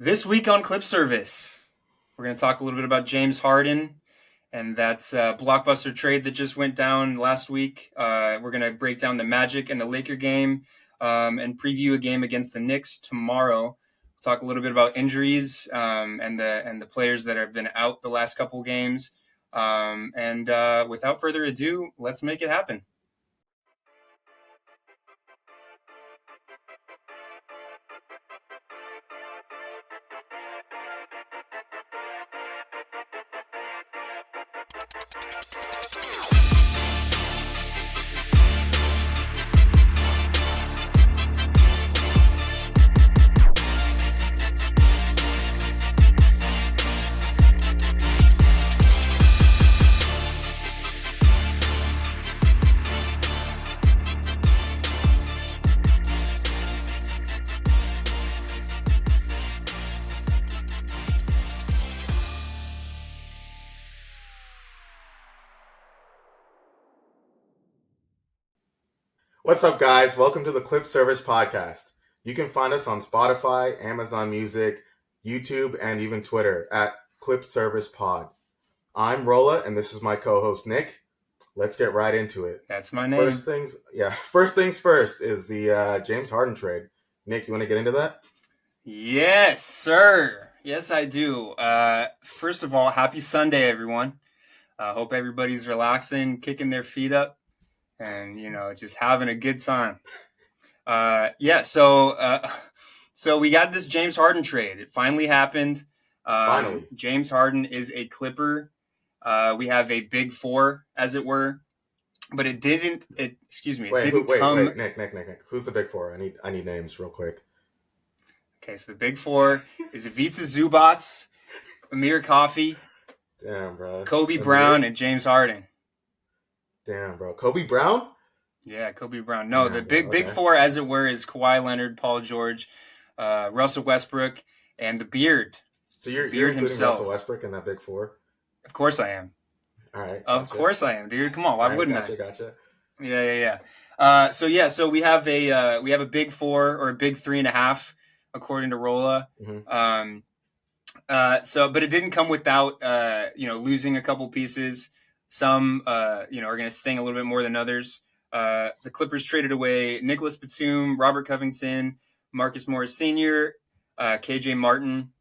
This week on Clip Service, we're going to talk a little bit about James Harden and that blockbuster trade that just went down last week. We're going to break down the Magic and the Laker game and preview a game against the Knicks tomorrow. Talk a little bit about injuries and the players that have been out the last couple games. Without further ado, let's make it happen. What's up, guys? Welcome to the Clip Service Podcast. You can find us on Spotify, Amazon Music, YouTube, and even Twitter at Clip Service Pod. I'm Rola, and this is my co-host, Nick. Let's get right into it. That's my name. First things first is the James Harden trade. Nick, you want to get into that? Yes, sir. Yes, I do. First of all, happy Sunday, everyone. Hope everybody's relaxing, kicking their feet up, and just having a good time. So we got this James Harden trade. It finally happened. Finally. James Harden is a Clipper. We have a big four, as it were, but it didn't. Wait, Nick. Who's the big four? I need names real quick. Okay, so the big four is Ivica Zubac, Amir Coffey, damn, bro, Kobe Brown, and James Harden. Damn, bro, Kobe Brown. Yeah, Kobe Brown. No, damn, the big four, as it were, is Kawhi Leonard, Paul George, Russell Westbrook, and the Beard. So you're including himself. Russell Westbrook in that big four? Of course I am. All right. Of course I am, dude. Come on, why wouldn't I? Gotcha. Yeah. So we have a big four or a big 3.5, according to Rola. Mm-hmm. But it didn't come without losing a couple pieces. Some are going to sting a little bit more than others. The Clippers traded away Nicolas Batum, Robert Covington, Marcus Morris Sr., KJ Martin.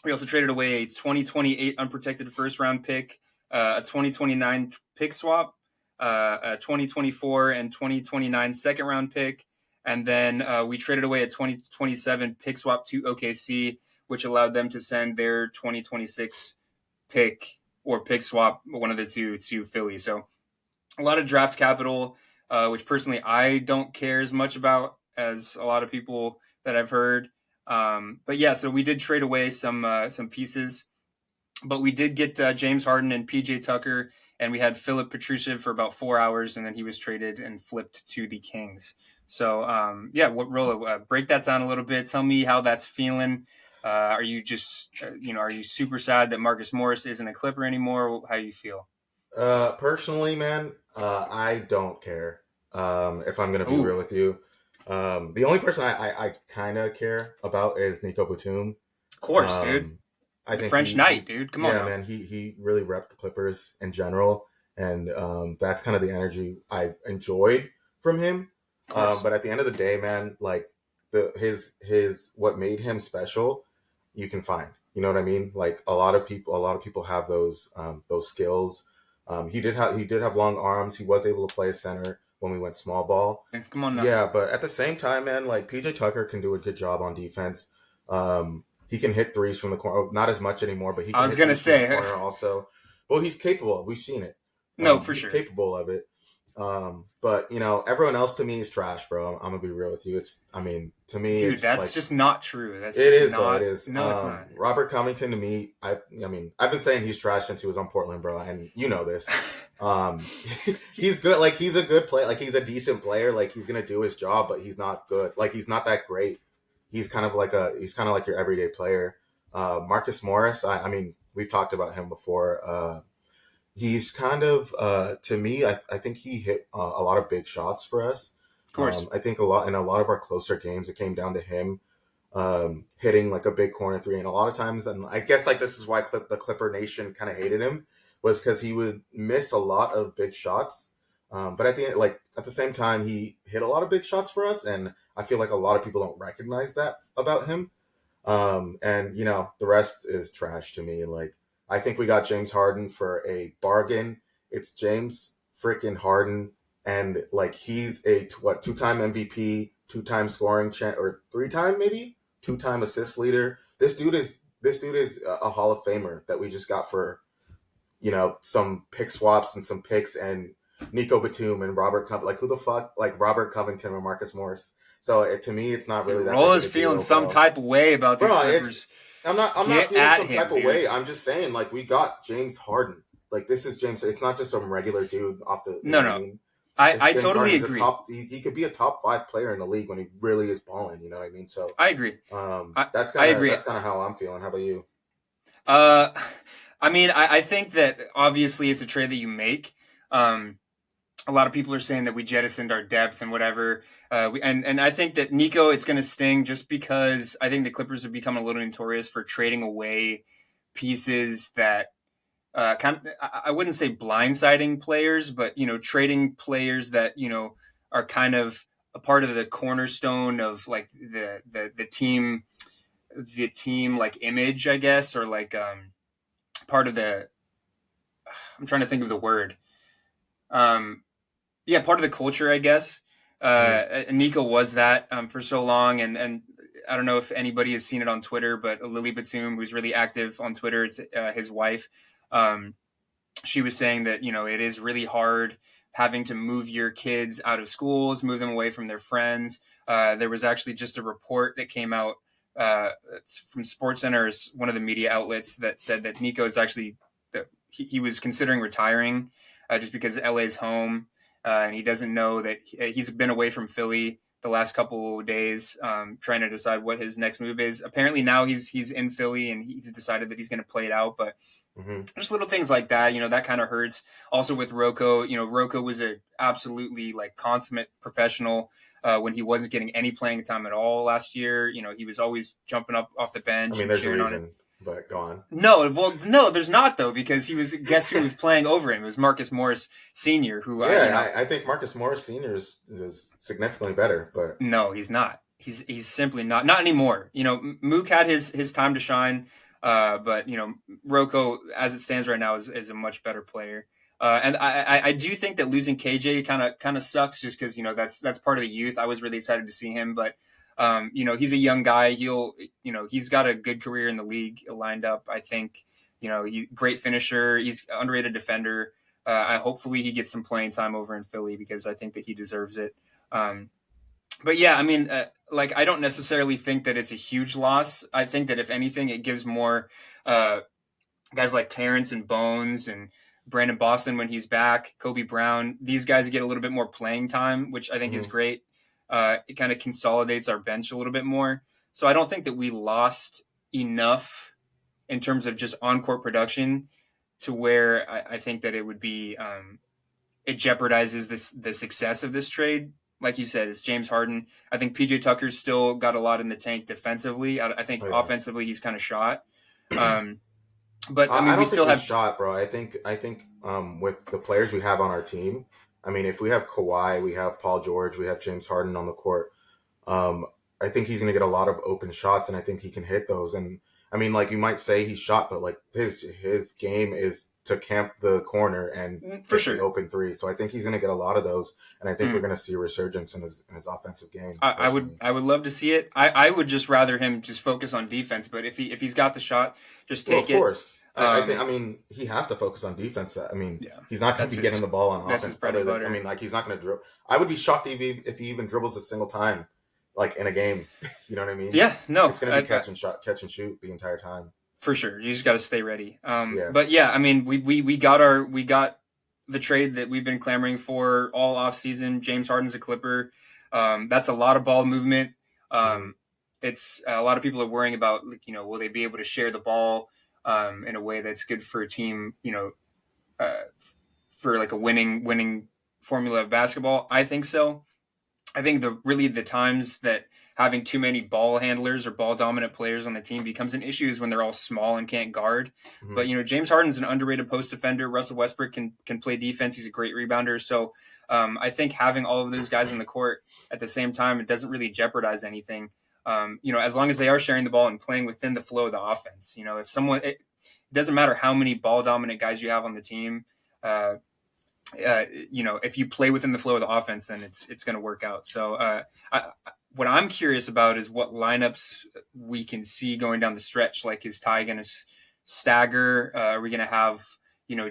We also traded away a 2028 unprotected first-round pick, a 2029 pick swap, a 2024 and 2029 second-round pick, and then we traded away a 2027 pick swap to OKC, which allowed them to send their 2026 pick or pick swap, one of the two, to Philly. So a lot of draft capital, which personally I don't care as much about as a lot of people that I've heard. So we did trade away some pieces, but we did get James Harden and PJ Tucker, and we had Philip Petrusev for about 4 hours, and then he was traded and flipped to the Kings. So Rola, break that down a little bit. Tell me how that's feeling. Are you just are you super sad that Marcus Morris isn't a Clipper anymore? How do you feel? Personally, man, I don't care. If I'm gonna be real with you. The only person I kind of care about is Nico Batum. Of course, dude. I think French Knight, dude. Come on. Yeah, man. He really repped the Clippers in general, and that's kind of the energy I enjoyed from him. But at the end of the day, man, like his what made him special, you can find. You know what I mean? Like a lot of people have those skills. He did have long arms. He was able to play center when we went small ball. Come on now. Yeah, but at the same time, man, like PJ Tucker can do a good job on defense. He can hit threes from the corner. Not as much anymore, but he can hit threes from the corner also. Well, he's capable. We've seen it. For sure. He's capable of it. But everyone else to me is trash, bro. I'm gonna be real with you. To me, dude, that's like, just not true. It is. No, it's not. Robert Covington to me, I've been saying he's trash since he was on Portland, bro, and you know this. He's good. Like he's a good player. Like he's a decent player. Like he's gonna do his job, but he's not good. Like he's not that great. He's kind of like your everyday player. Marcus Morris. We've talked about him before. He's kind of, to me, I think he hit a lot of big shots for us. Of course. I think in a lot of our closer games, it came down to him. hitting like a big corner three. And a lot of times, and I guess like this is why the Clipper Nation kind of hated him, was because he would miss a lot of big shots. But at the same time, he hit a lot of big shots for us, and I feel like a lot of people don't recognize that about him. And the rest is trash to me. Like, I think we got James Harden for a bargain. It's James freaking Harden, and like he's a what 2-time MVP, 2-time scoring or 3-time maybe 2-time assist leader. This dude is a Hall of Famer that we just got for some pick swaps and some picks and Nico Batum and like who the fuck like Robert Covington or Marcus Morris. So to me, it's not Dude, really that big of Rola's a deal, feeling some bro. type of way about these Bro, it's Clippers. I'm not Get feeling at some type him, of dude. way. I'm just saying like we got James Harden. Like this is James. It's not just some regular dude off the. You know No, what I no, mean? It's I James totally Harden. He's a agree. top. He could be a top 5 player in the league when he really is balling. You know what I mean? So I agree. I that's I kind of agree. that's kind of how I'm feeling. How about you? Uh, I mean, I think that obviously it's a trade that you make. Um, a lot of people are saying that we jettisoned our depth and whatever. And I think that Nico, it's going to sting just because I think the Clippers have become a little notorious for trading away pieces that I wouldn't say blindsiding players, but trading players that are kind of a part of the cornerstone of like the team like image, I guess, or like part of the. I'm trying to think of the word. Um, yeah, part of the culture, I guess. Mm-hmm. Nico was that for so long, and I don't know if anybody has seen it on Twitter, but Lily Batum, who's really active on Twitter, it's his wife. Um, she was saying that it is really hard having to move your kids out of schools, move them away from their friends. There was actually just a report that came out from SportsCenter, one of the media outlets, that said that Nico is actually he was considering retiring just because LA's home, and he doesn't know that he's been away from Philly the last couple of days, trying to decide what his next move is. Apparently now he's in Philly and he's decided that he's going to play it out, but Mm-hmm. just little things like that, that kind of hurts. Also with Rocco, Rocco was a absolutely like consummate professional when he wasn't getting any playing time at all last year. He was always jumping up off the I bench mean, and there's a cheering on it. reason, but go on. No, well, no, there's not though, because guess who was playing over him? It was Marcus Morris Senior, who Yeah, I think Marcus Morris Senior is significantly better, but no, he's not. He's simply not anymore. Mook had his time to shine, but Rocco, as it stands right now, is a much better player. And I do think that losing KJ kind of sucks, just because that's part of the youth. I was really excited to see him, but he's a young guy. He's got a good career in the league lined up. I think great finisher. He's underrated defender. I hopefully he gets some playing time over in Philly because I think that he deserves it. But yeah, I mean, like I don't necessarily think that it's a huge loss. I think that if anything, it gives more uh, guys like Terrence and Bones and Brandon Boston when he's back, Kobe Brown. These guys get a little bit more playing time, which I think is mm-hmm. great. It kind of consolidates our bench a little bit more. So I don't think that we lost enough in terms of just on court production to where I think that it would be it jeopardizes the success of this trade. Like you said, it's James Harden. I think PJ Tucker's still got a lot in the tank defensively. I think Oh yeah. offensively he's kind of shot. Um, but I I mean, we don't think still he's have. shot, bro. I think with the players we have on our team, I mean, if we have Kawhi, we have Paul George, we have James Harden on the court. Um, I think he's going to get a lot of open shots, and I think he can hit those. And I mean, like you might say he's shot, but like his game is to camp the corner and For hit the sure. open three. So I think he's going to get a lot of those, and I think we're Mm. going to see a resurgence in his offensive game. I would Personally, I would love to see it. I would just rather him just focus on defense. But if he's got the shot, just well, of take it. course, I think. I mean, he has to focus on defense. I mean, Yeah, he's not going that's to be getting his the ball on that's his offense. bread Other and than, I butter. mean, like he's not going to dribble. I would be shocked if he even dribbles a single time, like in a game. You know what I mean? Yeah, no, It's going to be catch and shoot the entire time. for sure. You just got to stay ready. Yeah. But yeah, I mean, we got the trade that we've been clamoring for all off season. James Harden's a Clipper. That's a lot of ball movement. Hmm. Um, it's a lot of people are worrying about, like, will they be able to share the ball in a way that's good for a team, uh, for like a winning formula of basketball. I think so. I think the times that having too many ball handlers or ball dominant players on the team becomes an issue is when they're all small and can't guard. Mhm. But James Harden's an underrated post defender. Russell Westbrook can play defense. He's a great rebounder. So I think having all of those guys on the court at the same time, it doesn't really jeopardize anything. As long as they are sharing the ball and playing within the flow of the offense. If someone, it doesn't matter how many ball dominant guys you have on the team. If you play within the flow of the offense, then it's going to work out. So what I'm curious about is what lineups we can see going down the stretch. Like, is Ty going to stagger? Are we going to have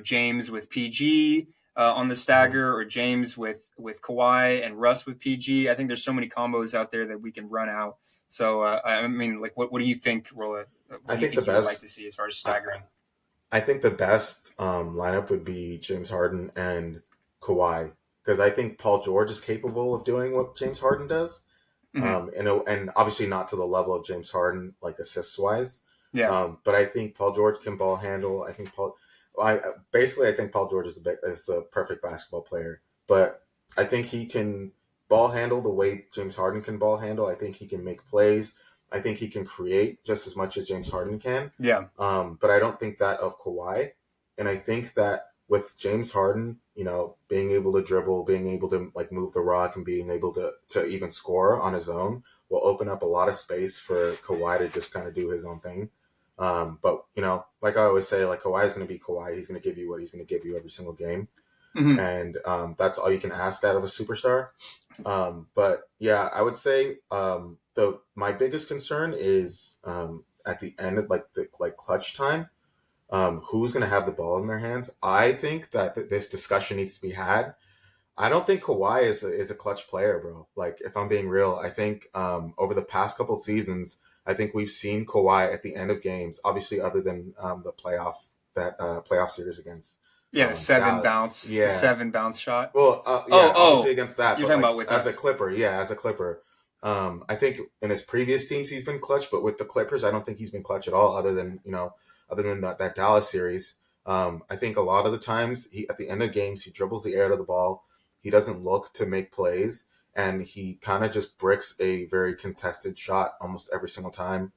James with PG on the stagger, or James with Kawhi and Russ with PG? I think there's so many combos out there that we can run out. So what do you think, Rola? What I do you think the think you would like best. to see as far as staggering? I think the best lineup would be James Harden and Kawhi, because I think Paul George is capable of doing what James Harden does, Mm-hmm. and obviously not to the level of James Harden, like assists wise. Yeah, But I think Paul George can ball handle. I think I think Paul George is the perfect basketball player, but I think he can ball handle the way James Harden can ball handle. I think he can make plays. I think he can create just as much as James Harden can. yeah, But I don't think that of Kawhi. And I think that with James Harden, being able to dribble, being able to like move the rock, and being able to even score on his own will open up a lot of space for Kawhi to just kind of do his own thing. But like I always say, like Kawhi is going to be Kawhi. He's going to give you what he's going to give you every single game, mm-hmm. and that's all you can ask out of a superstar. But yeah, I would say my biggest concern is at the end of like the clutch time, who's going to have the ball in their hands. I think that this discussion needs to be had. I don't think Kawhi is a clutch player, bro. Like, if I'm being real, I think over the past couple seasons, I think we've seen Kawhi at the end of games, obviously other than the playoff series against Yeah, Dallas. the Yeah, 7 bounce shot. well, Oh, yeah, obviously against that, you're but talking like about with as a us. Clipper, yeah, as a Clipper. I think in his previous teams he's been clutch, but with the Clippers, I don't think he's been clutch at all. Other than that Dallas series, I think a lot of the times he at the end of games he dribbles the air out of the ball. He doesn't look to make plays, and he kind of just bricks a very contested shot almost every single time.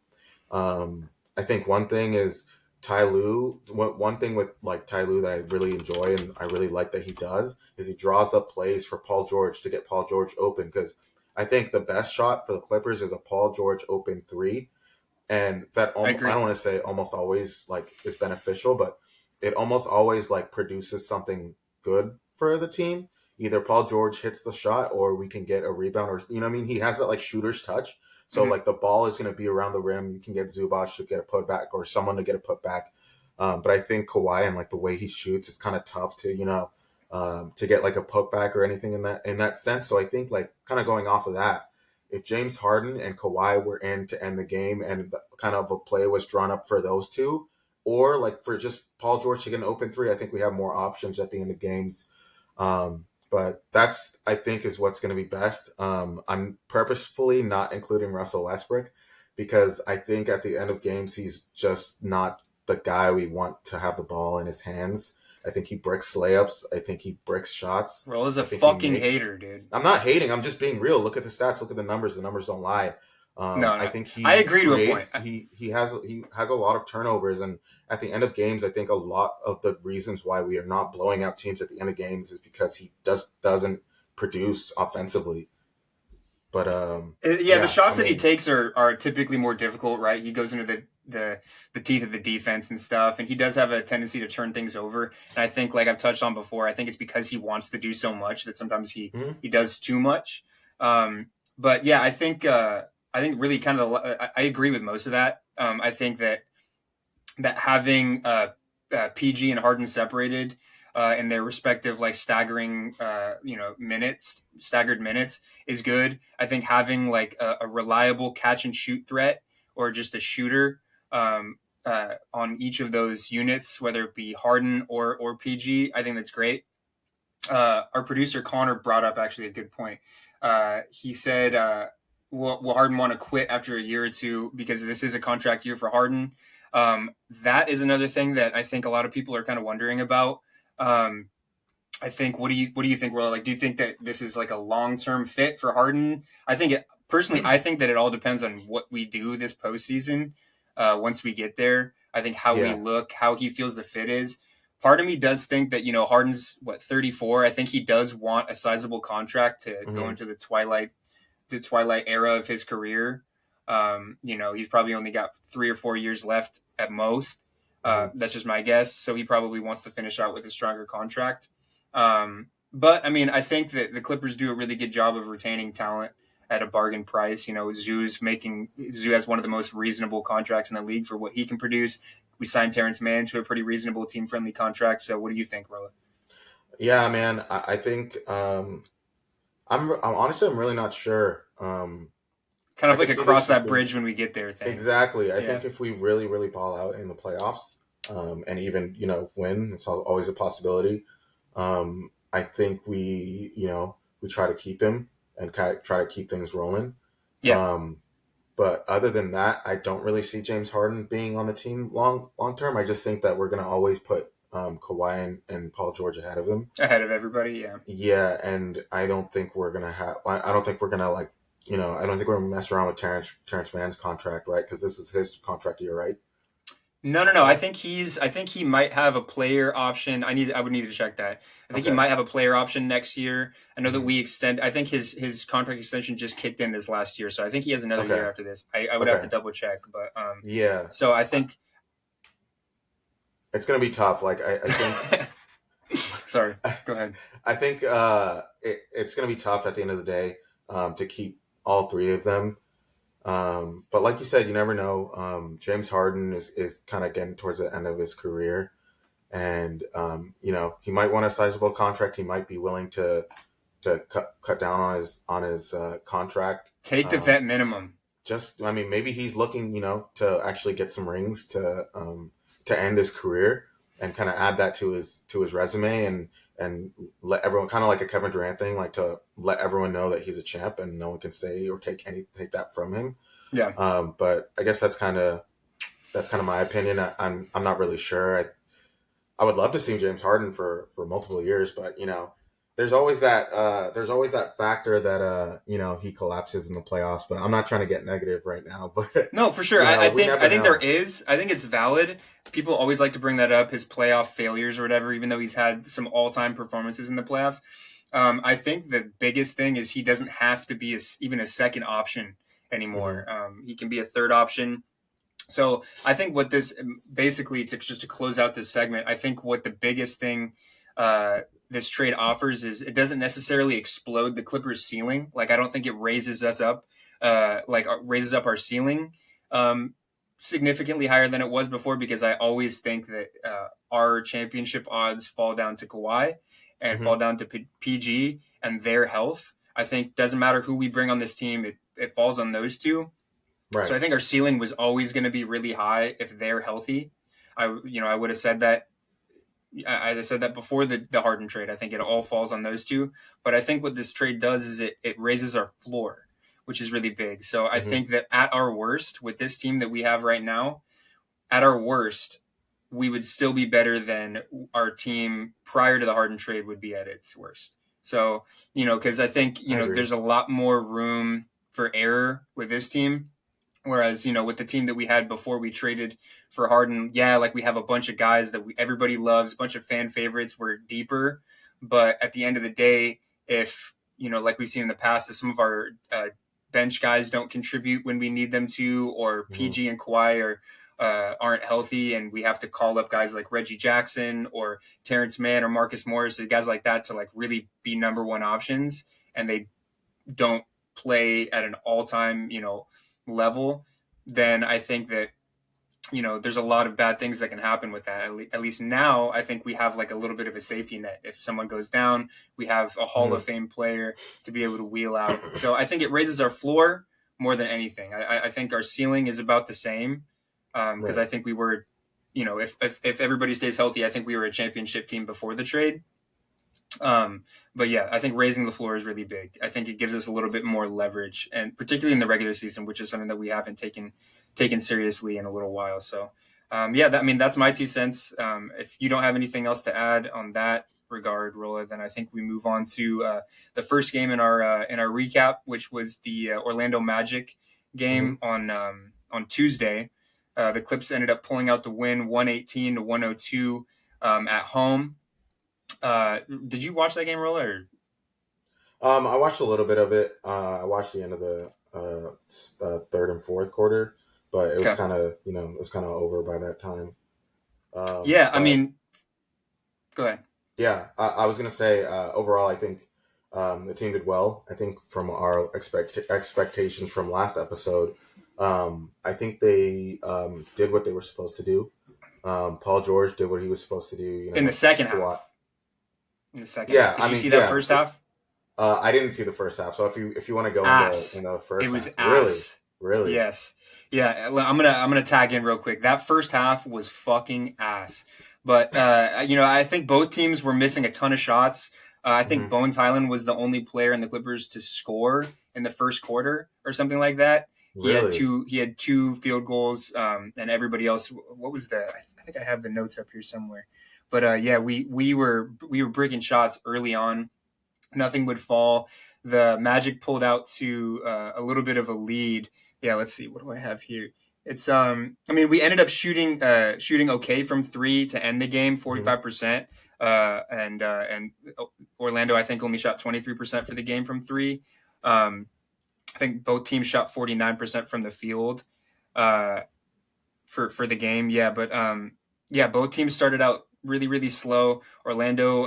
I think one thing is Ty Lue. One thing with like Ty Lue that I really enjoy and I really like that he does is he draws up plays for Paul George to get Paul George open, because I think the best shot for the Clippers is a Paul George open three, and that I I agree. don't want to say almost always like is beneficial, but it almost always like produces something good for the team. Either Paul George hits the shot, or we can get a rebound, or what I mean. He has that like shooter's touch, so Mm-hmm. like the ball is going to be around the rim. You can get Zubac to get a putback, or someone to get a putback. But I think Kawhi and like the way he shoots, it's kind of tough to to get like a putback or anything in that sense. So I think like kind of going off of that, if James Harden and Kawhi were in to end the game, and kind of a play was drawn up for those two, or like for just Paul George to get an open three, I think we have more options at the end of games. But that's, I think, is what's going to be best. I'm purposefully not including Russell Westbrook, because I think at the end of games he's just not the guy we want to have the ball in his hands. I think he bricks layups. I think he bricks shots. Rolla's a I think he fucking makes. hater, dude. I'm not hating. I'm just being real. Look at the stats. Look at the numbers. The numbers don't lie. No, I no, think I he agree to a point. creates. He has a lot of turnovers, and at the end of games, I think a lot of the reasons why we are not blowing out teams at the end of games is because he doesn't produce offensively. But Yeah, the yeah, I shots that he mean, takes are typically more difficult, right? He goes into the teeth of the defense and stuff, and he does have a tendency to turn things over. And I think, like I've touched on before, I think it's because he wants to do so much that sometimes he mhm. he does too much. But yeah, I think really kind of I agree with most of that. I think that having PG and Harden separated in their respective like staggered minutes is good. I think having like a reliable catch and shoot threat, or just a shooter on each of those units, whether it be Harden or PG, I think that's great. Our producer Connor brought up actually a good point. He said, will Harden want to quit after a year or two because this is a contract year for Harden? That is another thing that I think a lot of people are kind of wondering about. Um, I think what do you think, Will? Like, do you think that this is like a long term fit for Harden? I think personally, I think that it all depends on what we do this postseason. Once we get there, I think how we Yeah. look, how he feels the fit is. Part of me does think that Harden's 34. I think he does want a sizable contract to go Hmm. into the twilight era of his career. He's probably only got 3 or 4 years left at most. Hmm. That's just my guess. So he probably wants to finish out with a stronger contract. But I mean, I think that the Clippers do a really good job of retaining talent at a bargain price. Zoo has one of the most reasonable contracts in the league for what he can produce. We signed Terrence Mann to a pretty reasonable team friendly contract. So what do you think, Rola? Yeah, man. I think I'm honestly I'm really not sure. Kind I of like could a see this cross just that being bridge when we get there thing. exactly. I Yeah. think if we really really ball out in the playoffs, and even win, it's always a possibility. I think we try to keep him and kind of try to keep things rolling. Yeah. Um, but other than that, I don't really see James Harden being on the team long term. I just think that we're gonna always put Kawhi and Paul George ahead of him. Ahead of everybody. Yeah. Yeah, and I don't think we're gonna have. I don't think we're gonna like. I don't think we're gonna mess around with Terrence Mann's contract, right? Because this is his contract year, right? No, no, no. I Also, think he might have a player option. I would need to check that. I think he okay. might have a player option next year. I know that Hmm. we extend. I think his contract extension just kicked in this last year, so I think he has another year Okay. after this. I would have to Okay. double check, but Yeah, so I I, think. it's gonna be tough. Like I think, Sorry, go ahead. I think it's gonna be tough at the end of the day to keep all three of them. But like you said, you never know. James Harden is kind of getting towards the end of his career, and he might want a sizable contract. He might be willing to cut down on his contract. Take the Um, vet minimum. just I mean, maybe he's looking, to actually get some rings to end his career and kind of add that to his resume and let everyone kind of like a Kevin Durant thing, like to let everyone know that he's a champ and no one can say or take that from him. Yeah. But I guess that's kind of my opinion. I'm not really sure. I would love to see James Harden for multiple years, but there's always that factor that he collapses in the playoffs. But I'm not trying to get negative right now, but No, for sure. I we think never I think there know. is. I think it's valid. People always like to bring that up, his playoff failures or whatever, even though he's had some all-time performances in the playoffs. I think the biggest thing is he doesn't have to be even a second option Hmm. anymore. He can be a third option. So I think what this basically to close out this segment, I think what the biggest thing this trade offers is it doesn't necessarily explode the Clippers' ceiling. Like I don't think it raises us up, raises up our ceiling um, significantly higher than it was before. Because I always think that our championship odds fall down to Kawhi and fall Hmm. down to PG and their health. I think doesn't matter who we bring on this team, it falls on those two. So Right. I think our ceiling was always going to be really high if they're healthy. I would have said that. I said that before the Harden trade. I think it all falls on those two. But I think what this trade does is it raises our floor, which is really big. So I Hmm. think that at our worst, with this team that we have right now, at our worst, we would still be better than our team prior to the Harden trade would be at its worst. So because I think I agree. there's a lot more room for error with this team. Whereas, with the team that we had before we traded for Harden, yeah, like we have a bunch of guys that everybody loves, a bunch of fan favorites. We're deeper, but at the end of the day, if like we've seen in the past, if some of our bench guys don't contribute when we need them to, or Hmm. PG and Kawhi aren't healthy, and we have to call up guys like Reggie Jackson or Terrence Mann or Marcus Morris, or guys like that to like really be number one options, and they don't play at an all time level, then I think that there's a lot of bad things that can happen with that. At least now, I think we have like a little bit of a safety net. If someone goes down, we have a Hall of Hmm. Fame player to be able to wheel out. So I think it raises our floor more than anything. I think our ceiling is about the same because Right. I think we were, if everybody stays healthy, I think we were a championship team before the trade. Um, but yeah, I think raising the floor is really big. I think it gives us a little bit more leverage, and particularly in the regular season, which is something that we haven't taken seriously in a little while. So, yeah, I mean that's my 2 cents. If you don't have anything else to add on that, regard, Rola, then I think we move on to the first game in our recap, which was the Orlando Magic Mm-hmm. game on Tuesday. The Clips ended up pulling out the win, 118 to 102 at home. Did you watch that game, Rola? Or? I watched a little bit of it. I watched the end of the third and fourth quarter, but it was Okay. kind of it was kind of over by that time. Yeah, I But mean, go ahead. yeah, I was gonna say overall, I think the team did well. I think from our expectations from last episode, I think they did what they were supposed to do. Paul George did what he was supposed to do. In the second Kawhi. half. In the second half. Yeah, Did I you mean, see that yeah. first half? I didn't see the first half, so if you want to go into Ass. the It first was half, really, ass. really, Yes. Yeah, I'm gonna tag in real quick. That first half was fucking ass. But I think both teams were missing a ton of shots. I think hmm Bones Highland was the only player in the Clippers to score in the first quarter or something like that. really. He had two field goals, and everybody else. What was the? I think I have the notes up here somewhere. But yeah, we were breaking shots early on. Nothing would fall. The Magic pulled out to a little bit of a lead. Yeah, let's see. What do I have here? It's I mean, we ended up shooting okay from three to end the game, hmm 45%. And Orlando, I think, only shot 23% for the game from three. I think both teams shot 49% from the field. Uh, for the game. Yeah, but yeah, both teams started out really slow. Orlando,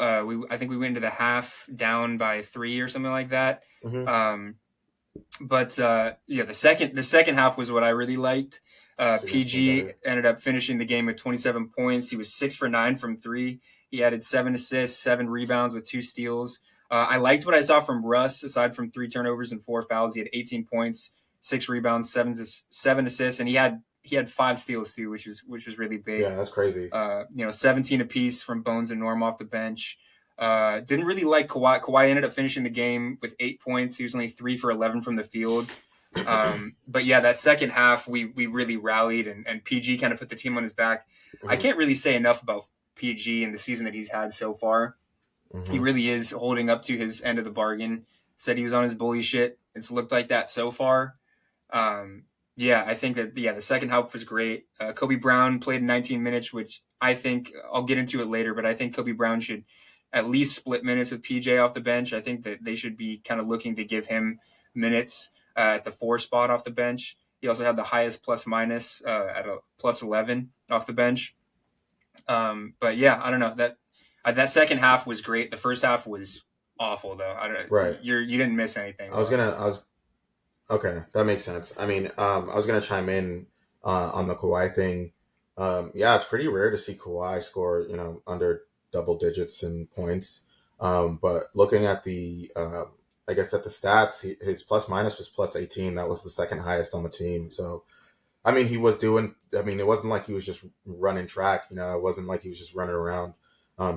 I think we went into the half down by three or something like that. hmm Um, but yeah, the second half was what I really liked. Significantly PG better. ended up finishing the game with 27 points. He was 6 for 9 from three. He added 7 assists, 7 rebounds with 2 steals. I liked what I saw from Russ. Aside from 3 turnovers and 4 fouls, he had 18 points, 6 rebounds, seven assists, and he had 5 steals too, which was really big. Yeah, that's crazy. 17 apiece from Bones and Norm off the bench. Didn't really like Kawhi. Kawhi ended up finishing the game with 8 points. He was only 3 for 11 from the field. But yeah, that second half, we really rallied, and PG kind of put the team on his back. I hmm can't really say enough about PG and the season that he's had so far. He hmm really is holding up to his end of the bargain. Said he was on his bully shit. It's looked like that so far. Um, yeah, I think that the second half was great. Kobe Brown played 19 minutes, which I think I'll get into it later, but I think Kobe Brown should at least split minutes with PJ off the bench. I think that they should be kind of looking to give him minutes at the 4 spot off the bench. He also had the highest plus minus at a plus 11 off the bench. But yeah, I don't know that second half was great. The first half was awful though. I don't, Right. you didn't miss anything, Rola. I was okay. That makes sense. I mean, I was gonna chime in on the Kawhi thing. Yeah, it's pretty rare to see Kawhi score, under double digits in points. But looking at I guess at the stats, his plus minus was plus 18. That was the second highest on the team. So I mean, he was doing. I mean, it wasn't like he was just running track. It wasn't like he was just running around.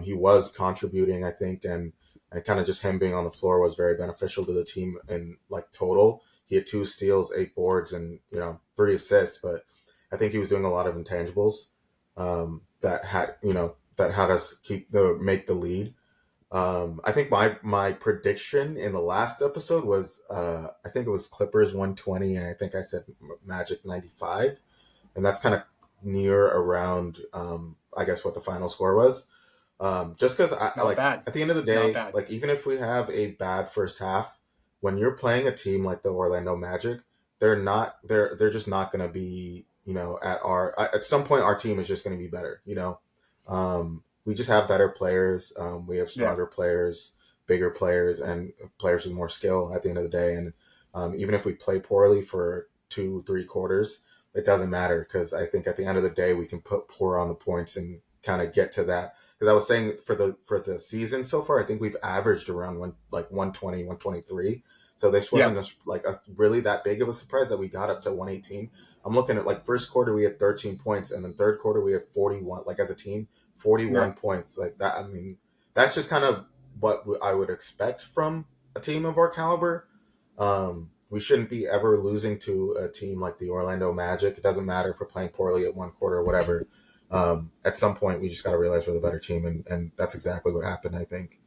He was contributing, I think, and kind of just him being on the floor was very beneficial to the team. In like total, he had 2 steals, 8 boards, and 3 assists. But I think he was doing a lot of intangibles that had us make the lead. I think my prediction in the last episode was I think it was Clippers 120, and I think I said Magic 95, and that's kind of near around I guess what the final score was. Just because I Not like bad. at the end of the Not day, bad. like even if we have a bad first half, when you're playing a team like the Orlando Magic, they're just not going to be at some point our team is just going to be better. We just have better players. We have Yeah. stronger players, bigger players, and players with more skill at the end of the day. And even if we play poorly for 2-3 quarters, it doesn't matter because I think at the end of the day we can pour on the points and kind of get to that. Because I was saying for the season so far, I think we've averaged around 120, 123. So this Yeah. wasn't really that big of a surprise that we got up to 118. I'm looking at like first quarter we had 13 points, and then third quarter we had 41. Like as a team, 41 Right. points like that. I mean, that's just kind of what I would expect from a team of our caliber. We shouldn't be ever losing to a team like the Orlando Magic. It doesn't matter if we're playing poorly at one quarter or whatever. At some point, we just got to realize we're the better team, and that's exactly what happened. I think.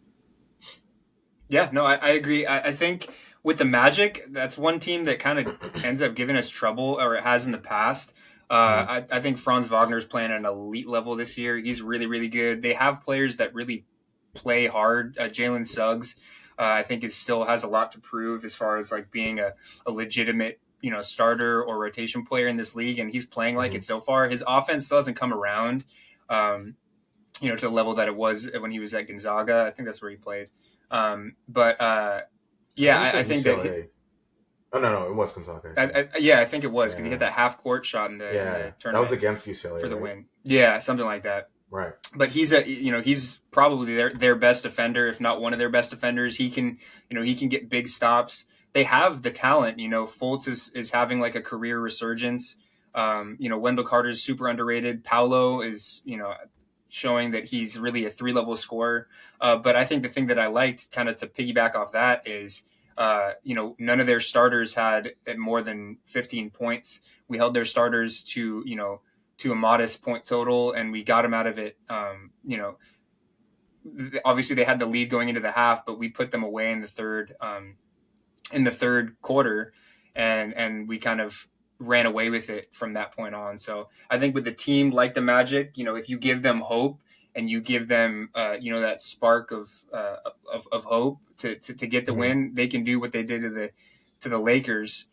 Yeah, no, I agree. I think with the Magic, that's one team that kind of ends up giving us trouble, or it has in the past. Mm-hmm. I think Franz Wagner's playing at an elite level this year. He's really, really good. They have players that really play hard. Jalen Suggs, I think, is still has a lot to prove as far as like being a legitimate starter or rotation player in this league, and he's playing like Mm-hmm. it so far. His offense still hasn't come around. Um, to the level that it was when he was at Gonzaga. I think that's where he played. But I yeah, think he I played think that UCLA. Oh no, it was Gonzaga. I think. yeah, I think it was because he hit Yeah, that half court shot in yeah, the that was tournament against UCLA, for the right? win. Yeah, something like that. Right. But he's probably their best defender, if not one of their best defenders. He can get big stops. They have the talent. Fultz is having like a career resurgence. Wendell Carter's super underrated. Paolo is showing that he's really a three-level scorer. But I think the thing that I liked, kind of to piggyback off that, is none of their starters had more than 15 points. We held their starters to a modest point total, and we got them out of it. Obviously they had the lead going into the half, but we put them away in the third quarter, and we kind of ran away with it from that point on. So I think with the team like the Magic, if you give them hope and you give them that spark of hope to get the Mm-hmm. win, they can do what they did to the Lakers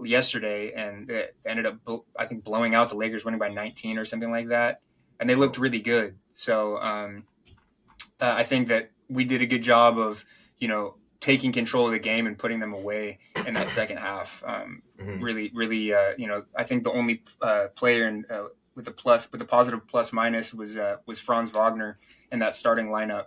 yesterday, and it ended up I think blowing out the Lakers, winning by 19 or something like that, and they looked really good. So I think that we did a good job of, taking control of the game and putting them away in that second half. Mm-hmm. Really, really, I think the only player with the positive plus minus was Franz Wagner in that starting lineup.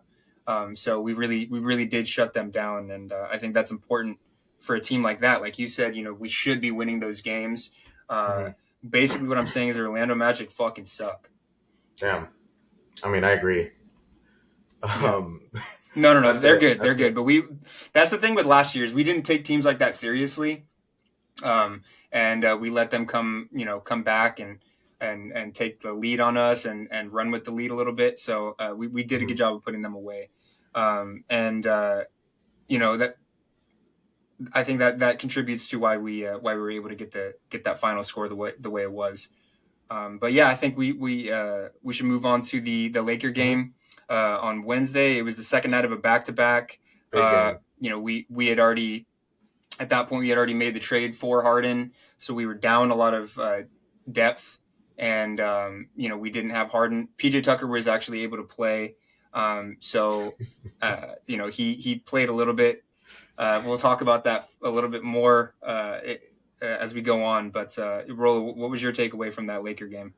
So we really did shut them down, and I think that's important for a team like that. Like you said, we should be winning those games. Uh, Mm-hmm. Basically, what I'm saying is the Orlando Magic fucking suck. Damn. I mean, I agree. Yeah. Um, No, no, no. that's They're it. good. They're That's good. it. But that's the thing with last year's. We didn't take teams like that seriously, and we let them come back and take the lead on us and run with the lead a little bit. So we did a Mm-hmm. good job of putting them away, and that I think that contributes to why we were able to get that final score the way it was. But yeah, I think we should move on to the Laker Mm-hmm. game on Wednesday. It was the second night of a back to back. Big game. We had already at that point we had already made the trade for Harden, so we were down a lot of depth, and we didn't have Harden. PJ Tucker was actually able to play, so he played a little bit. We'll talk about that a little bit more as we go on. But Rola, what was your takeaway from that Laker game?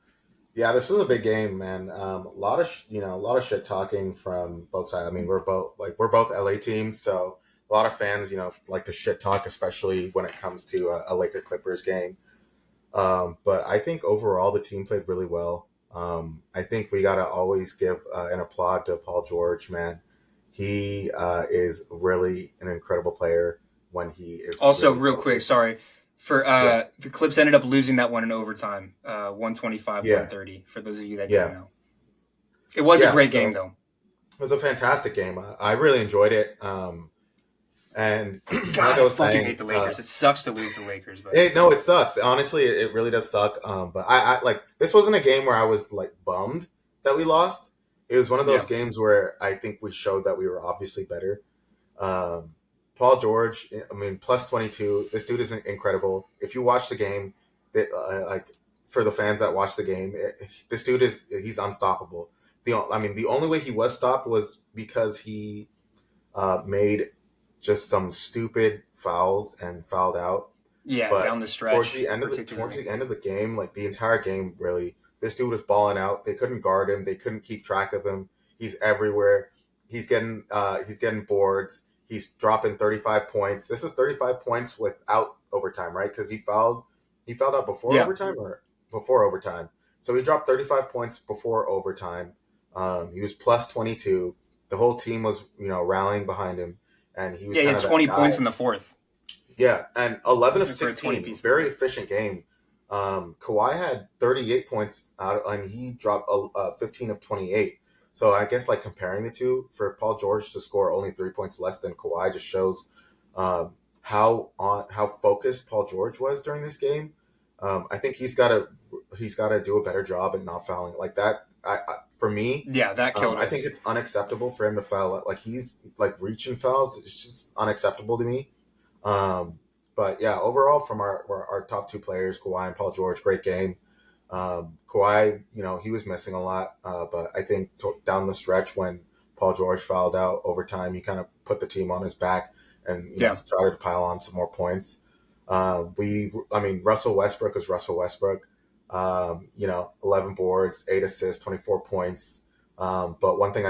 Yeah, this was a big game, man. A lot of a lot of shit talking from both sides. I mean, we're both LA teams, so a lot of fans, like to shit talk, especially when it comes to a Laker Clippers game. But I think overall the team played really well. I think we gotta always give an applaud to Paul George, man. He is really an incredible player when he is Also, really real quick, focused. sorry for Yeah, the Clips ended up losing that one in overtime, 125, yeah, 130. For those of you that didn't yeah, know, it was a yeah. great game So though. it was a fantastic game. I really enjoyed it. And like God, I I was fucking saying, hate the Lakers. It sucks to lose the Lakers, but no, it sucks. Honestly, it really does suck. But I like this wasn't a game where I was like bummed that we lost. It was one of those yeah, games where I think we showed that we were obviously better. Um, Paul George, I mean, plus 22. This dude is incredible. If you watch the game, that like for the fans that watch the game, this dude he's unstoppable. I mean, the only way he was stopped was because he made just some stupid fouls and fouled out. yeah, down But the towards stretch the end of the towards particularly. the end of the game, like the entire game, really, this dude was balling out. They couldn't guard him. They couldn't keep track of him. He's everywhere. He's getting boards. He's dropping 35 points. This is 35 points without overtime, right? Because he fouled out before Yeah, overtime or before overtime. So he dropped 35 points before overtime. He was plus 22. The whole team was rallying behind him, and he was yeah, he kind had of that 20 guy. points in the fourth Yeah, and 11 of for a 20 16, piece very lead. efficient game. Kawhi had 38 points out, and he dropped 15 of 28. So I guess like comparing the two, for Paul George to score only 3 points less than Kawhi just shows how focused Paul George was during this game. I think he's got to do a better job at not fouling like that. For me, Yeah, that killed I think us. it's unacceptable for him to foul. Like he's like reaching fouls. It's just unacceptable to me. Um, but yeah, overall, from our top two players, Kawhi and Paul George, great game. Kawhi, he was missing a lot, but I think down the stretch when Paul George fouled out overtime, he kind of put the team on his back and Yeah. started to pile on some more points. Russell Westbrook was Russell Westbrook. 11 boards, 8 assists, 24 points. But one thing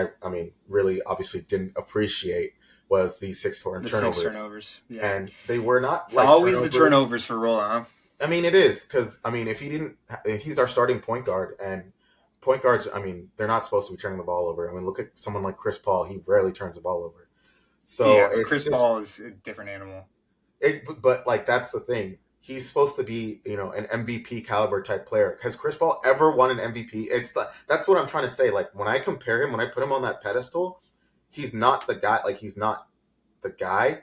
really obviously didn't appreciate was the six The six turnovers, turnovers. Yeah. and they were not It's like always the turnovers. turnovers for Rola, huh? I mean, it is because if he's our starting point guard, and point guards, they're not supposed to be turning the ball over. I mean, look at someone like Chris Paul; he rarely turns the ball over. So Yeah, but it's Chris just Paul is a different animal. but like that's the thing. He's supposed to be, an MVP caliber type player. Has Chris Paul ever won an MVP? That's what I'm trying to say. Like when I compare him, when I put him on that pedestal, he's not the guy. Like he's not the guy.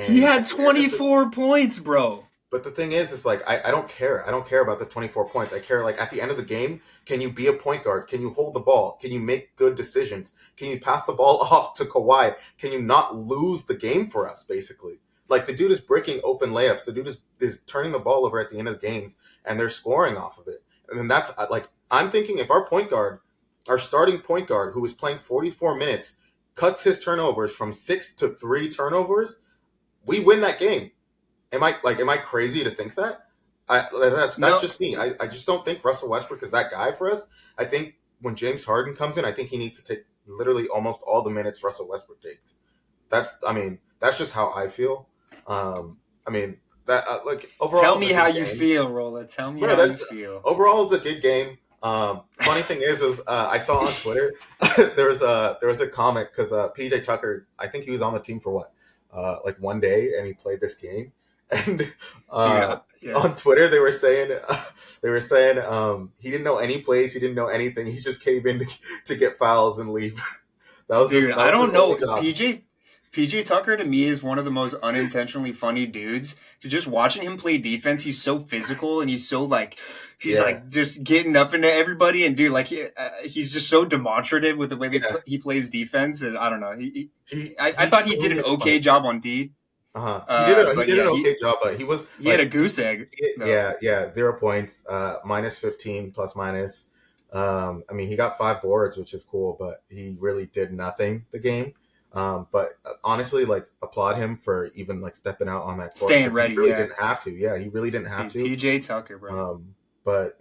He And had at the end of the 24 points, bro. But the thing is like I don't care. I don't care about the 24 points. I care like at the end of the game, can you be a point guard? Can you hold the ball? Can you make good decisions? Can you pass the ball off to Kawhi? Can you not lose the game for us, basically? Like the dude is breaking open layups. The dude is turning the ball over at the end of the games, and they're scoring off of it. And then that's like I'm thinking if our starting point guard, who is playing 44 minutes, cuts his turnovers from 6 to 3 turnovers, we win that game. Am I crazy to think that? That's No, just me. I just don't think Russell Westbrook is that guy for us. I think when James Harden comes in, I think he needs to take literally almost all the minutes Russell Westbrook takes. That's just how I feel. Um, I mean that like overall tell it's me a how good you game. feel, Rola. Tell me Bro, how that's you feel. overall it's a good game. Funny thing is I saw on Twitter there was a comment because PJ Tucker, I think he was on the team for what, like one day, and he played this game, and Dude, yeah. on Twitter they were saying he didn't know any plays, he didn't know anything, he just came in to get fouls and leave. Dude, That I was his don't only know. job. PJ Tucker to me is one of the most unintentionally funny dudes. Just watching him play defense, he's so physical and he's Yeah, like just getting up into everybody and dude, like he's just so demonstrative with the way yeah. he plays defense. And I don't know. I He thought he did truly an is okay funny. job on D. He But did yeah, an okay job, but he was he had a like, goose egg though. yeah, 0 points, minus 15 plus minus. He got 5 boards, which is cool, but he really did nothing the game. But honestly, like applaud him for even like stepping out on that court Staying because he ready, really yeah. didn't have to. Yeah, he really didn't have Dude, to. PJ Tucker, bro. But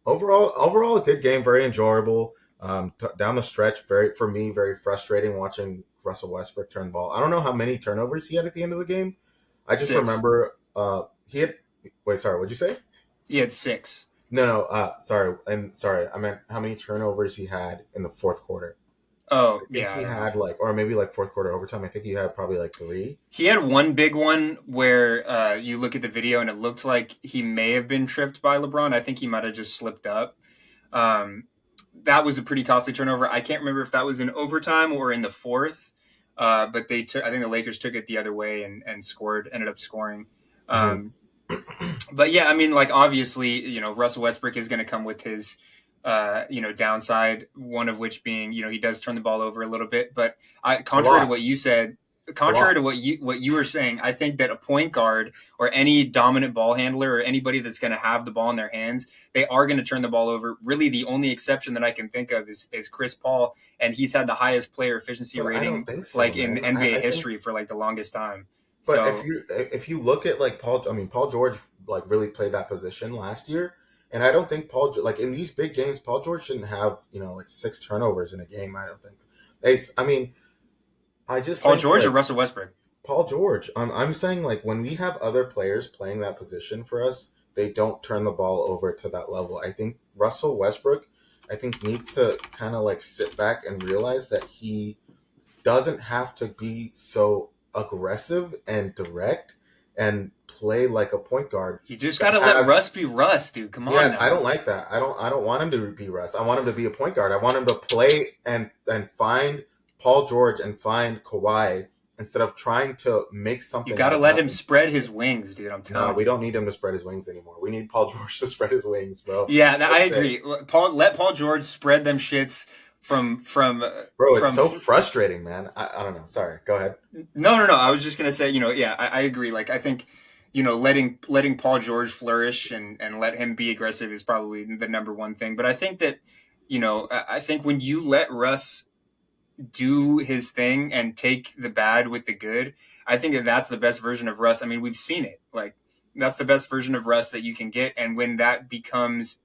overall, a good game, very enjoyable. Down the stretch, for me, very frustrating watching Russell Westbrook turn the ball. I don't know how many turnovers he had at the end of the game. I just 6. remember he had. Wait, sorry, what'd you say? He had 6. No. Sorry. I meant how many turnovers he had in the fourth quarter. I Oh, think yeah, I he don't know. had like, or maybe like fourth quarter overtime. I think he had probably like 3. He had one big one where you look at the video and it looked like he may have been tripped by LeBron. I think he might have just slipped up. Um, that was a pretty costly turnover. I can't remember if that was in overtime or in the fourth, but they took. I think the Lakers took it the other way and scored. Ended up scoring. Mm-hmm. Um, but yeah, I mean, like obviously, Russell Westbrook is going to come with his, downside. One of which being, he does turn the ball over a little bit. But A contrary to lot, what you said, a contrary lot. to what you were saying, I think that a point guard or any dominant ball handler or anybody that's going to have the ball in their hands, they are going to turn the ball over. Really, the only exception that I can think of is Chris Paul, and he's had the highest player efficiency But I don't rating think so, like in man. NBA I think, history for like the longest time. but if So you look at like Paul George like really played that position last year, and I don't think like in these big games, Paul George shouldn't have like 6 turnovers in a game. I don't think. I just Paul think George or like Russell Westbrook? Paul George. I'm saying like when we have other players playing that position for us, they don't turn the ball over to that level. I think Russell Westbrook, I think needs to kind of like sit back and realize that he doesn't have to be so aggressive and direct. and play like a point guard You just that gotta let has. Russ be Russ, dude. Come on Yeah, I now. don't like that. I don't want him to be Russ. I want him to be a point guard. I want him to play and find Paul George and find Kawhi instead of trying to make You something out gotta of let him nothing. spread his wings, dude. I'm No, telling we you. don't need him to spread his wings anymore. We need Paul George to spread his wings, bro. Yeah, I That's it. agree. Let Paul George spread them shits Bro, it's from. so frustrating, man. I don't know. Sorry. Go ahead. No. I was just gonna say, yeah, I agree. Like, I think, letting Paul George flourish and let him be aggressive is probably the number one thing. But I think that, I think when you let Russ do his thing and take the bad with the good, I think that that's the best version of Russ. I mean, we've seen it. Like, that's the best version of Russ that you can get. And when that becomes,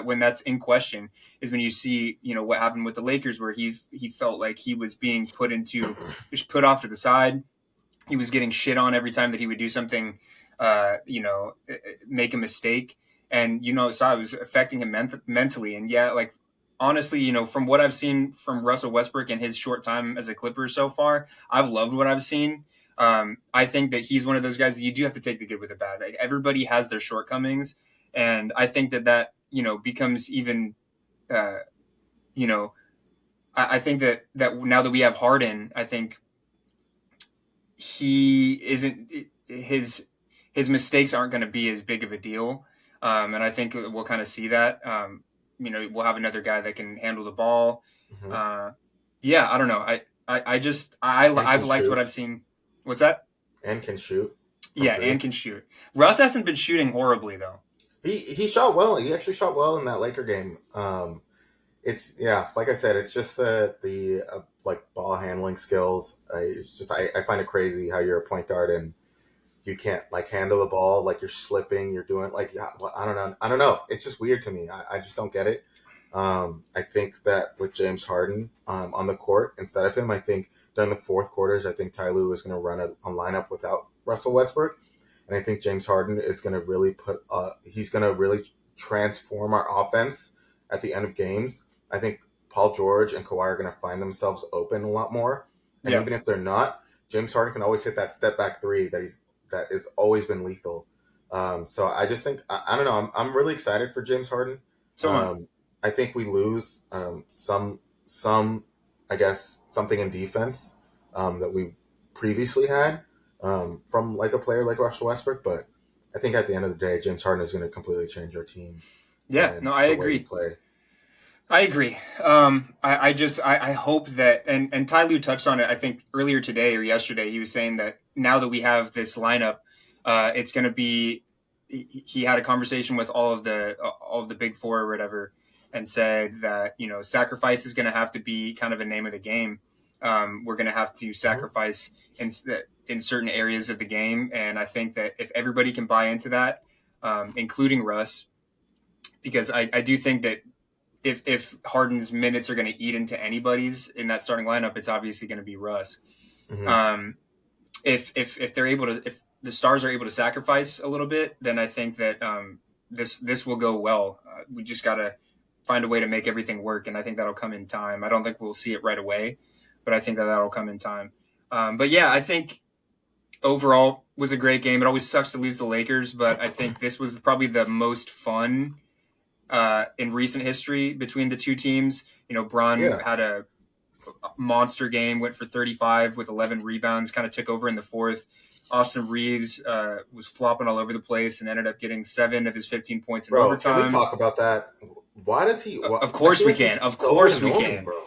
when that's in question, is when you see, what happened with the Lakers, where he felt like he was being just put off to the side. He was getting shit on every time that he would do something, make a mistake, and so it was affecting him mentally. And yeah, like, honestly, from what I've seen from Russell Westbrook in his short time as a Clipper so far, I've loved what I've seen. I think that he's one of those guys that you do have to take the good with the bad. Like, everybody has their shortcomings, and I think that becomes even, uh, you know, I think that now that we have Harden, I think he isn't his mistakes aren't going to be as big of a deal, and I think we'll kind of see that. We'll have another guy that can handle the ball. Hmm. Uh, yeah, I don't know. I just And can I've liked what shoot. I've seen. What's that? And can shoot from Yeah, three. and can shoot. Russ hasn't been shooting horribly though. He shot well. He actually shot well in that Laker game. It's yeah, like I said, it's just the like ball handling skills. It's just I find it crazy how you're a point guard and you can't like handle the ball, like you're slipping, you're doing like yeah, well, I don't know. It's just weird to me. I just don't get it. I think that with James Harden on the court instead of him, I think during the fourth quarters, I think Ty Lue is going to run a lineup without Russell Westbrook, and I think James Harden is going to really he's going to really transform our offense at the end of games. I think Paul George and Kawhi are going to find themselves open a lot more, and Yeah. even if they're not, James Harden can always hit that step back three that has always been lethal. So I just think I don't know. I'm really excited for James Harden. So am I. Um, I think we lose some I guess something in defense that we previously had from like a player like Russell Westbrook, but I think at the end of the day, James Harden is going to completely change our team Yeah. and No, I the way we agree. play. I agree. I hope that, and Ty Lue touched on it. I think earlier today or yesterday, he was saying that now that we have this lineup, it's going to be. He had a conversation with all of the big four or whatever, and said that sacrifice is going to have to be kind of a name of the game. We're going to have to Hmm. sacrifice in certain areas of the game, and I think that if everybody can buy into that, including Russ, because I do think that if Harden's minutes are going to eat into anybody's in that starting lineup, it's obviously going to be Russ. Hmm. Um, if they're able to, if the stars are able to sacrifice a little bit, then I think that this will go well. We just got to find a way to make everything work, and I think that'll come in time. I don't think we'll see it right away, but I think that that'll come in time. But yeah, I think overall was a great game. It always sucks to lose the Lakers, but I think this was probably the most fun in recent history between the two teams. Braun Yeah, had a monster game, went for 35 with 11 rebounds, kind of took over in the fourth. Austin Reeves was flopping all over the place and ended up getting 7 of his 15 points in bro. Can we overtime. talk about that? Why does he? Of I course feel we like can. he's Of so course we annoying, can. bro.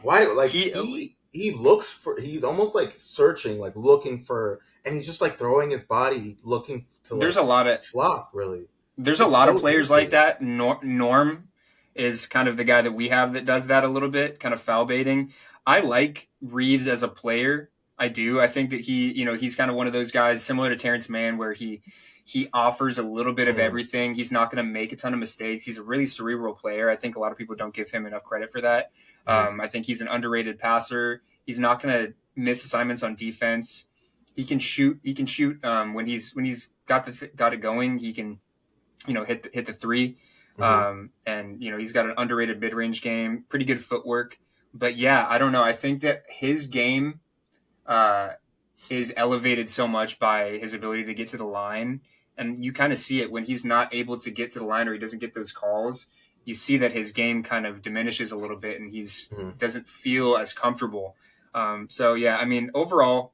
Why like He he looks for he's almost like searching like looking for and he's just like throwing his body looking to there's like a lot of flop really. there's a It's lot of so players like irritating. that. Norm is kind of the guy that we have that does that a little bit, kind of foul baiting. I like Reeves as a player. I do. I think that he's kind of one of those guys similar to Terrence Mann, where he offers a little bit of Mm-hmm. everything. He's not going to make a ton of mistakes. He's a really cerebral player. I think a lot of people don't give him enough credit for that. Mm-hmm. I think he's an underrated passer. He's not going to miss assignments on defense. He can shoot. He can shoot when he's got it going. He can hit the three. Mm-hmm. And he's got an underrated mid range game, pretty good footwork. But yeah, I don't know. I think that his game, uh, is elevated so much by his ability to get to the line. And you kind of see it when he's not able to get to the line or he doesn't get those calls. You see that his game kind of diminishes a little bit and he's Mhm. doesn't feel as comfortable. So yeah, I mean, overall,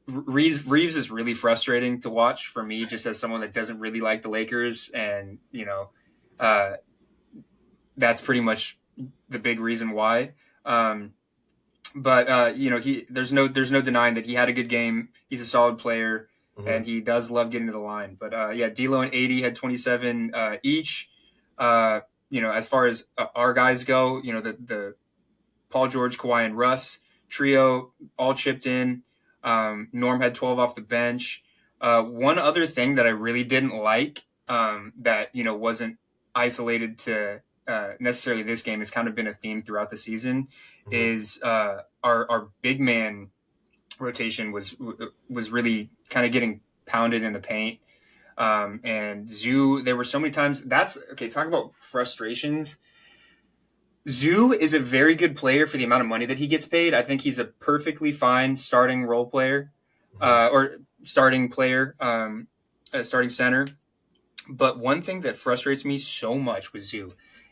Reeves is really frustrating to watch for me, just as someone that doesn't really like the Lakers, and uh, that's pretty much the big reason why. Um, but he there's no denying that he had a good game. He's a solid player, Mhm. and he does love getting to the line. But yeah, D'Lo and 80 had 27 each. Uh, as far as our guys go, the Paul George, Kawhi, and Russ trio all chipped in. Norm had 12 off the bench. One other thing that I really didn't like, that wasn't isolated to necessarily this game, has kind of been a theme throughout the season, Mhm. is our big man rotation was really kind of getting pounded in the paint. And Zoo, there were so many times. That's okay. Talk about frustrations. Zoo is a very good player for the amount of money that he gets paid. I think he's a perfectly fine starting role player, Mhm. or starting player, starting center. But one thing that frustrates me so much with Zoo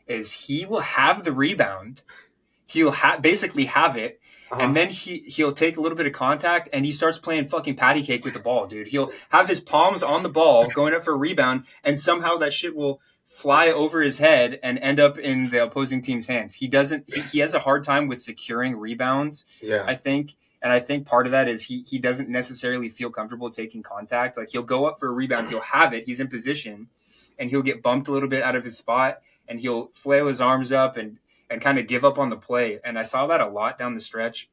is he will have the rebound, he'll basically have it, Uh-huh. and then he'll take a little bit of contact and he starts playing fucking patty cake with the ball, dude. He'll have his palms on the ball going up for a rebound, and somehow that shit will fly over his head and end up in the opposing team's hands. He doesn't. He has a hard time with securing rebounds, Yeah. I think. And I think part of that is he doesn't necessarily feel comfortable taking contact. Like, he'll go up for a rebound, he'll have it, he's in position, and he'll get bumped a little bit out of his spot, and he'll flail his arms up and kind of give up on the play. And I saw that a lot down the stretch.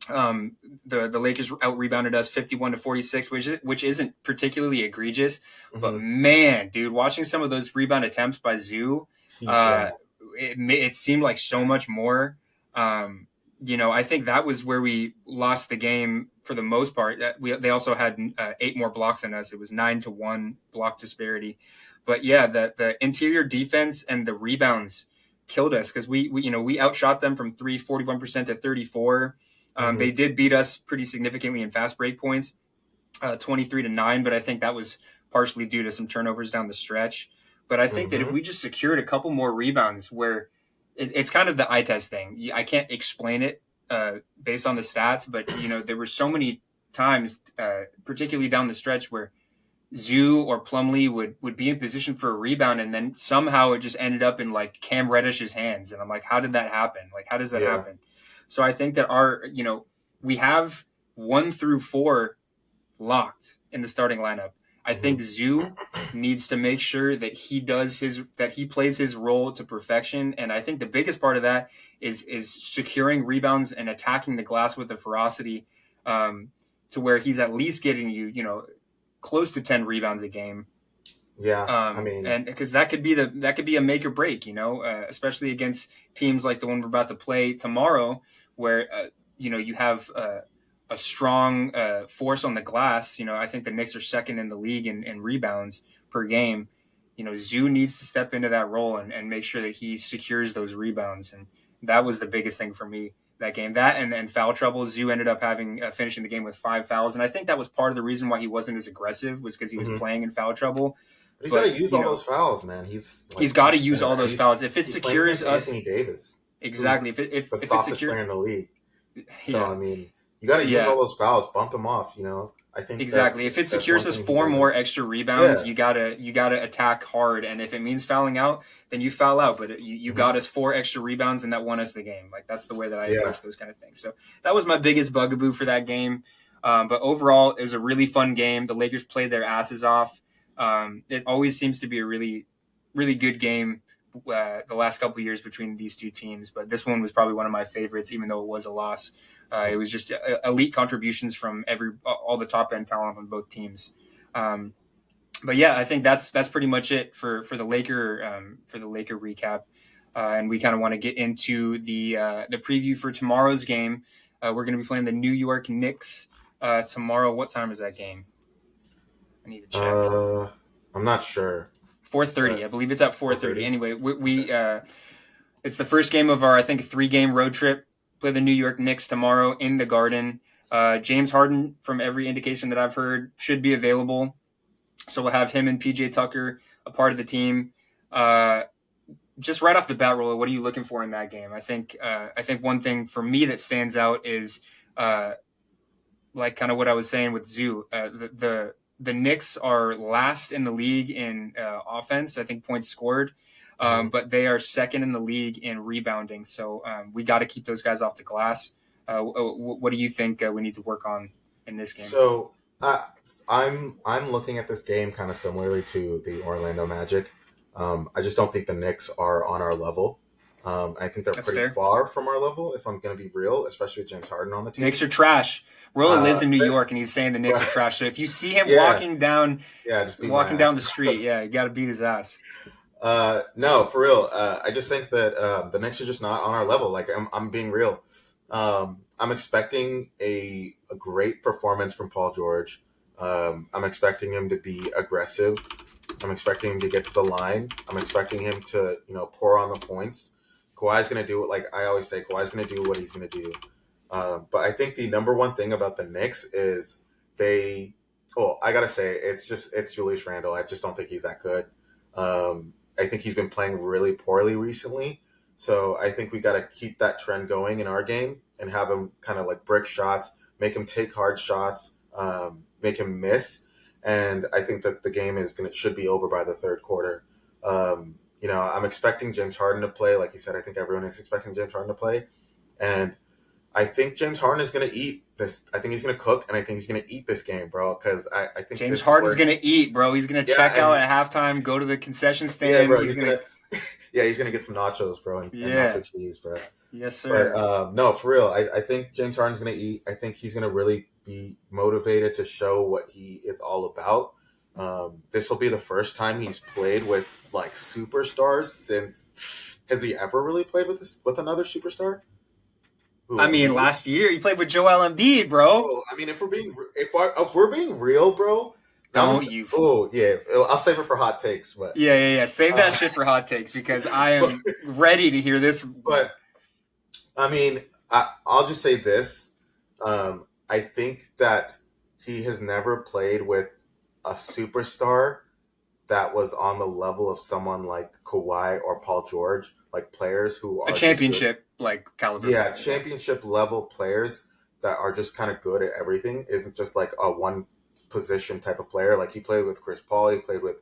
Um, the Lakers out rebounded us 51-46, which isn't particularly egregious, but Mhm. man, dude, watching some of those rebound attempts by Zoo, uh, Yeah. it seemed like so much more. Um, I think that was where we lost the game for the most part. They also had 8 more blocks than us. It was 9-1 block disparity. But yeah, the interior defense and the rebounds killed us because we outshot them from 41% to 34. They Mhm. did beat us pretty significantly in fast break points, 23-9, but I think that was partially due to some turnovers down the stretch. But I think that if Mhm. we just secured a couple more rebounds, where it's kind of the eye test thing. I can't explain it based on the stats, but there were so many times, particularly down the stretch, where Zoo or Plumlee would be in position for a rebound, and then somehow it just ended up in like Cam Reddish's hands, and I'm like, how did that happen? Like, how does that Yeah. happen? So I think that we have 1 through 4 locked in the starting lineup. I think Mhm. Zoo needs to make sure that he plays his role to perfection, and I think the biggest part of that is securing rebounds and attacking the glass with the ferocity, to where he's at least getting close to 10 rebounds a game. Yeah. I mean, And because that could be a make or break, especially against teams like the one we're about to play tomorrow, where you have a strong force on the glass. I think the Knicks are second in the league in rebounds per game. Zoo needs to step into that role and make sure that he secures those rebounds, and that was the biggest thing for me that game. That and foul trouble. Zoo ended up having finishing the game with 5 fouls, and I think that was part of the reason why he wasn't as aggressive, was because he was mhm. playing in foul trouble. But he's got to But use all those fouls, man. He's he's like got to use all those he's fouls if it he's playing secures against us. Anthony Davis, who's Exactly. If the if it's softest player secure, in the league. So yeah, I mean, you got to use yeah, all those fouls, bump him off. I think exactly. If it that's secures one us thing he 4 more doesn't. extra rebounds, Yeah. you gotta attack hard. And if it means fouling out, then you foul out. But you Hmm. got us 4 extra rebounds, and that won us the game. Like, that's the way that I Yeah. approach those kind of things. So that was my biggest bugaboo for that game. But overall, it was a really fun game. The Lakers played their asses off. It always seems to be a really, really good game. The last couple of years between these two teams, but this one was probably one of my favorites, even though it was a loss. It was just elite contributions from all the top end talent on both teams. Um, but yeah, I think that's pretty much it for the Laker recap. And we kind of want to get into the preview for tomorrow's game. We're going to be playing the New York Knicks tomorrow. What time is that game? I need to check. Uh, I'm not sure, 4:30. but I believe it's at 4:30. 4:30. Anyway, it's the first game of our, I think, 3-game road trip. Play the New York Knicks tomorrow in the Garden. James Harden, from every indication that I've heard, should be available. So we'll have him and PJ Tucker a part of the team. Just right off the bat, Rola, what are you looking for in that game? I think one thing for me that stands out is uh, like kind of what I was saying with Zoo. The Knicks are last in the league in offense. I think points scored, Mhm. but they are second in the league in rebounding. So we got to keep those guys off the glass. What do you think we need to work on in this game? So uh, I'm looking at this game kind of similarly to the Orlando Magic. I just don't think the Knicks are on our level. I think they're That's pretty fair. far from our level, if I'm going to be real, especially with James Harden on the Knicks team. are trash. Rola lives in New But, York, and he's saying the Knicks are trash. So if you see him yeah, yeah, just beat my walking down ass. the street, yeah, you got to beat his ass. No, for real. I just think that the Knicks are just not on our level. Like I'm being real. I'm expecting a great performance from Paul George. I'm expecting him to be aggressive. I'm expecting him to get to the line. I'm expecting him to, pour on the points. Kawhi's going to do it. Like I always say, Kawhi's going to do what he's going to do. But I think the number one thing about the Knicks is they. Well, I gotta say, it's Julius Randle. I just don't think he's that good. I think he's been playing really poorly recently. So I think we got to keep that trend going in our game and have him kind of like brick shots, make him take hard shots, make him miss. And I think that the game is gonna should be over by the third quarter. I'm expecting James Harden to play. Like you said, I think everyone is expecting James Harden to play. And I think James Harden is going to eat this. I think he's going to cook, and I think he's going to eat this game, bro. Because I think James this is Harden's where, gonna eat, bro. He's gonna yeah, check out and at halftime, go to the concession yeah, stand. bro, He's he's gonna, gonna, yeah, he's gonna get some nachos, bro, and yeah, nacho cheese, bro. yes, But sir. no, for real, I think James Harden's gonna eat. I think he's gonna really be motivated to show what he is all about. This will be the first time he's played with like superstars since. Has he ever really played with another superstar? Who, I mean, Embiid? last year he played with Joel Embiid, bro. Oh, I mean, if we're being real, bro, I'm Don't just, you? oh yeah, I'll save it for hot takes, but Yeah, yeah, yeah. Save that uh, shit for hot takes because I but, am ready to hear this one. but I mean, I'll just say this: I think that he has never played with a superstar that was on the level of someone like Kawhi or Paul George, like players who A are just good. championship like caliber Yeah, player. Yeah, championship level players that are just kind of good at everything. Isn't just like a one position type of player. Like he played with Chris Paul. He played with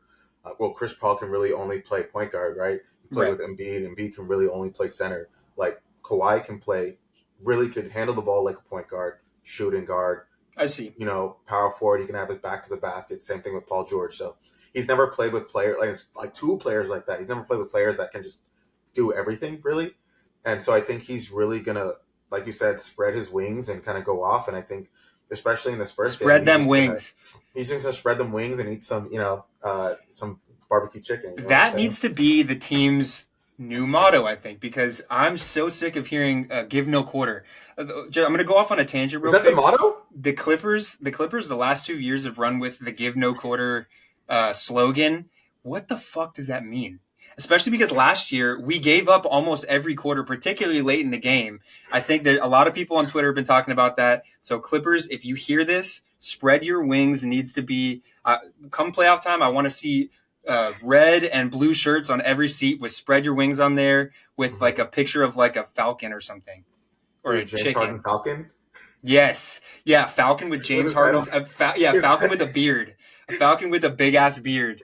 Chris Paul can really only play point guard, right? He played right. with Embiid. Embiid can really only play center. Like Kawhi can play, really could handle the ball like a point guard, shooting guard. I see. Power forward. He can have his back to the basket. Same thing with Paul George. So he's never played with players like two players like that. He's never played with players that can just do everything really. And so I think he's really gonna, like you said, spread his wings and kind of go off. And I think, especially in this first game, Spread them wings. he's just gonna spread them wings and eat some barbecue chicken. You know what I'm That saying? needs to be the team's new motto, I think, because I'm so sick of hearing "give no quarter." I'm going to go off on a tangent Is real that the quick. motto? The Clippers, the last 2 years have run with the "give no quarter" slogan. What the fuck does that mean? Especially because last year we gave up almost every quarter, particularly late in the game. I think that a lot of people on Twitter have been talking about that. So Clippers, if you hear this, spread your wings. Needs to be come playoff time. I want to see red and blue shirts on every seat with "spread your wings" on there with Mm-hmm. like a picture of like a falcon or something or a Dude, James Harden chicken. Falcon Yes, yeah, falcon with with James his head on. Harden's. Yeah, His falcon head. with a beard, a falcon with a big ass beard.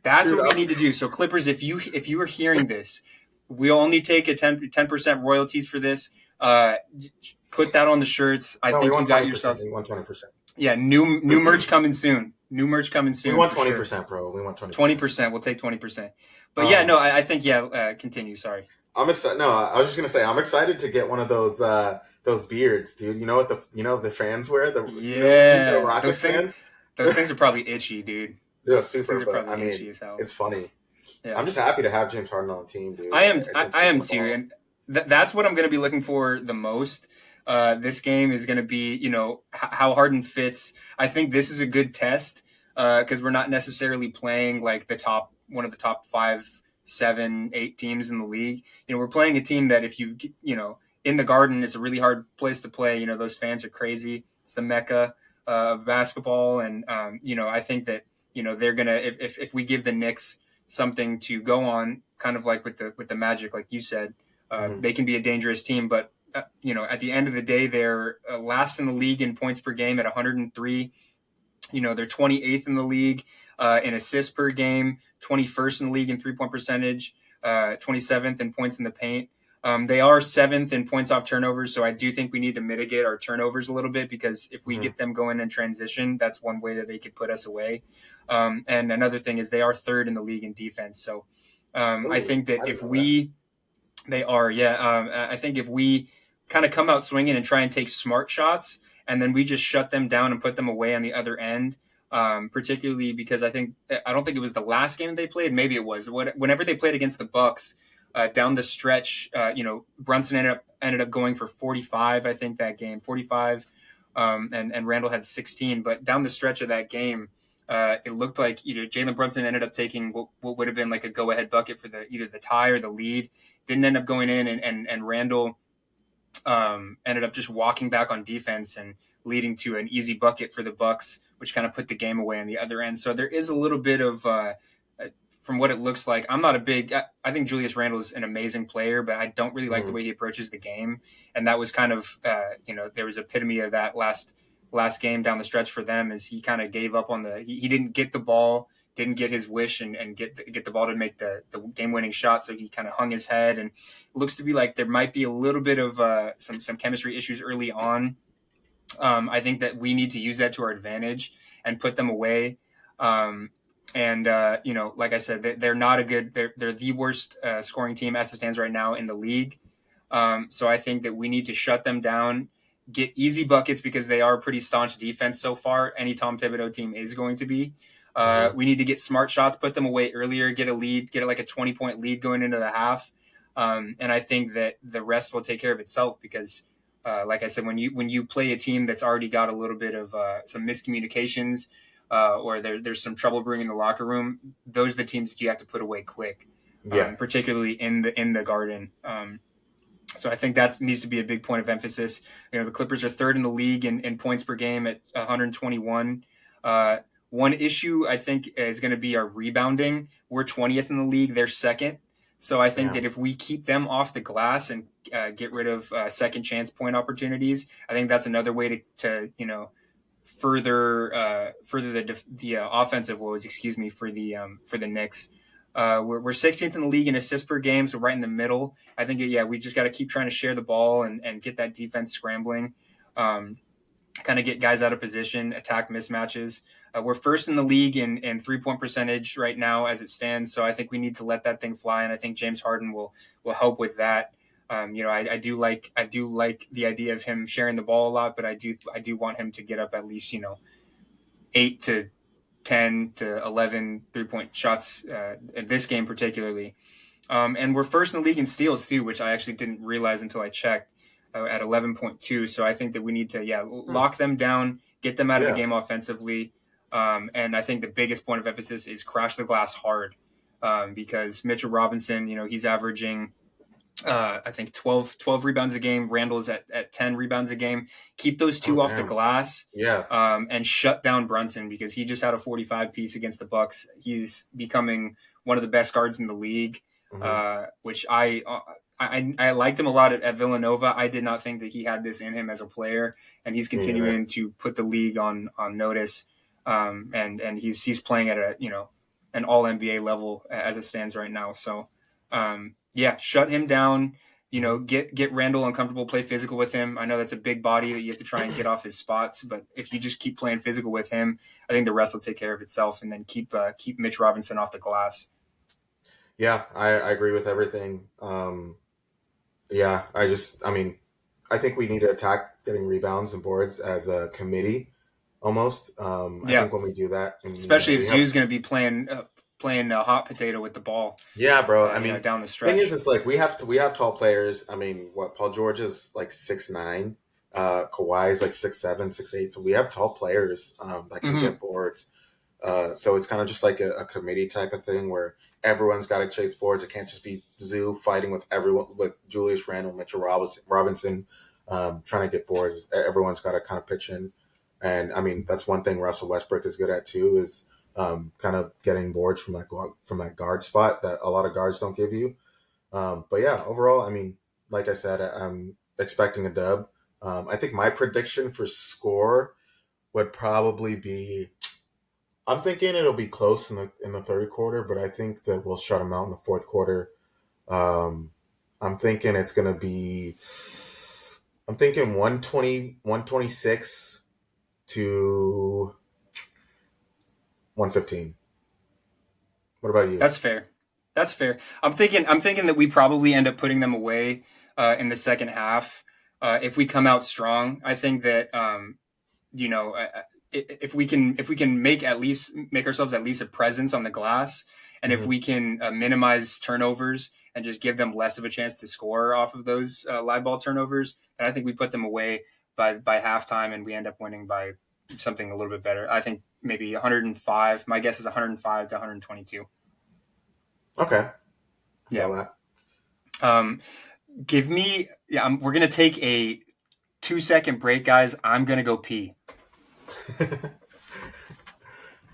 That's Dude, what we need to do. So Clippers, if you are hearing this, we'll only take a 10% royalties for this. Uh, put that on the shirts. I no, we think you want got 20%. yourselves. We want 20%. Yeah, new merch coming soon. New merch coming We soon want for twenty sure. percent, bro. We want 20%. 20%. We'll take 20%. But yeah, no, Um, I think yeah. Continue. Sorry. I'm excited. No, I was just gonna say I'm excited to get one of those beards, dude. You know what the fans wear? What I mean? The Yeah, Rockets fans. those things are probably itchy, dude. They're Those things super, are but I probably mean, itchy as hell. it's funny. Yeah. I'm just happy to have James Harden on the team, dude. I am. I I, think I he's am gonna too, ball. and that's what I'm going to be looking for the most. This game is going to be, how Harden fits. I think this is a good test because we're not necessarily playing like one of the top 5, 7, 8 teams in the league. We're playing a team that if in the Garden is a really hard place to play. Those fans are crazy. it's the mecca of basketball, and I think that they're gonna if we give the Knicks something to go on, kind of like with the Magic, like you said, Hmm. they can be a dangerous team. But at the end of the day, they're last in the league in points per game at 103. They're 28th in the league in assists per game, 21st in the league in 3-point percentage, 27th in points in the paint. They are 7th in points off turnovers, so I do think we need to mitigate our turnovers a little bit, because if we Hmm. get them going in transition, that's one way that they could put us away. And another thing is they are 3rd in the league in defense. So I Oh, think that I didn't if know that. we they are, yeah. I think if we kind of come out swinging and try and take smart shots, and then we just shut them down and put them away on the other end, particularly because I don't think it was the last game they played. Maybe it was. Whenever they played against the Bucks down the stretch, Brunson ended up going for 45. I think that game 45, and Randall had 16. But down the stretch of that game, it looked like Jalen Brunson ended up taking what would have been like a go ahead bucket for either the tie or the lead. Didn't end up going in, and Randall ended up just walking back on defense and leading to an easy bucket for the Bucks, which kind of put the game away on the other end. So there is a little bit of from what it looks like. I'm not a big. I think Julius Randle is an amazing player, but I don't really like the Hmm. way he approaches the game, and that was kind of there was epitome of that last game down the stretch for them, as he kind of gave up on he didn't get the ball, didn't get his wish, and get the ball to make the game winning shot. So he kind of hung his head, and it looks to be like there might be a little bit of some chemistry issues early on. I think that we need to use that to our advantage and put them away. And like I said, they're not a good. They're the worst scoring team as it stands right now in the league. So I think that we need to shut them down, get easy buckets, because they are a pretty staunch defense so far. Any Tom Thibodeau team is going to be. Hmm. We need to get smart shots, put them away earlier, get a lead, get like a 20-point lead going into the half. And I think that the rest will take care of itself, because, like I said, when you play a team that's already got a little bit of some miscommunications, or there's some trouble brewing in the locker room, those are the teams that you have to put away quick, Yeah. particularly in the Garden. So I think that needs to be a big point of emphasis. The Clippers are 3rd in the league in points per game at 121. Uh, One issue I think is going to be our rebounding. We're 20th in the league; they're 2nd. So I think that Damn. if we keep them off the glass and get rid of second chance point opportunities, I think that's another way to further the offensive woes. Excuse me, for the Knicks. We're 16th in the league in assists per game, so right in the middle. I think we just got to keep trying to share the ball and get that defense scrambling. Um, Kind of get guys out of position, attack mismatches. We're 1st in the league in 3-point percentage right now as it stands, so I think we need to let that thing fly, and I think James Harden will help with that. I do like the idea of him sharing the ball a lot, but I do want him to get up at least 8 to 10 to 11 3-point shots in this game particularly. And we're 1st in the league in steals too, which I actually didn't realize until I checked, at 11.2. So I think that we need to Hmm. lock them down, get them out of the Yeah. game offensively. And I think the biggest point of emphasis is crash the glass hard, because Mitchell Robinson, he's averaging I think 12 rebounds a game. Randall's at 10 rebounds a game. Keep those Oh, two off the damn. glass, Yeah. and shut down Brunson, because he just had a 45 piece against the Bucks. He's becoming one of the best guards in the league, Hmm. which I liked him a lot at Villanova. I did not think that he had this in him as a player, and he's Me neither. continuing to put the league on notice. And he's playing at an all NBA level as it stands right now. So yeah, shut him down. Hmm. Get Randall uncomfortable, play physical with him. I know that's a big body that you have to try and get off his spots, but if you just keep playing physical with him, I think the rest will take care of itself. And then keep Mitch Robinson off the glass. Yeah, I agree with everything. Yeah, I mean, I think we need to attack getting rebounds and boards as a committee almost. I Yeah, think when we do that, and especially if we have, Zoo's going to be playing hot potato with the ball, yeah, bro. I mean, down the thing is, stretch. it's like we have tall players. I mean, what Paul George is like 6'9", Kawhi is like 6'7", 6'8". So we have tall players that can Hmm. get boards. So it's kind of just like a committee type of thing where everyone's got to chase boards. It can't just be Zoo fighting with everyone with Julius Randle, Mitchell Robinson. trying to get boards. Everyone's got to kind of pitch in, and I mean that's one thing Russell Westbrook is good at too is kind of getting boards from that guard spot that a lot of guards don't give you. But yeah, overall, I mean, like I said, I'm expecting a dub. I think my prediction for score would probably be. I'm thinking it'll be close in the third quarter, but I think that we'll shut them out in the fourth quarter. Um, I'm thinking it's gonna be. I'm thinking 120, 126 to 115. What about you? That's fair. That's fair. I'm thinking that we probably end up putting them away in the second half if we come out strong. I think that you know, if we can make ourselves at least a presence on the glass, and if Mm-hmm. we can minimize turnovers and just give them less of a chance to score off of those live ball turnovers, then I think we put them away by halftime, and we end up winning by something a little bit better. I think maybe 105. My guess is 105 to 122. Okay, I Yeah. feel that. Um, give me. Yeah. We're gonna take a 2-second break, guys. I'm gonna go pee.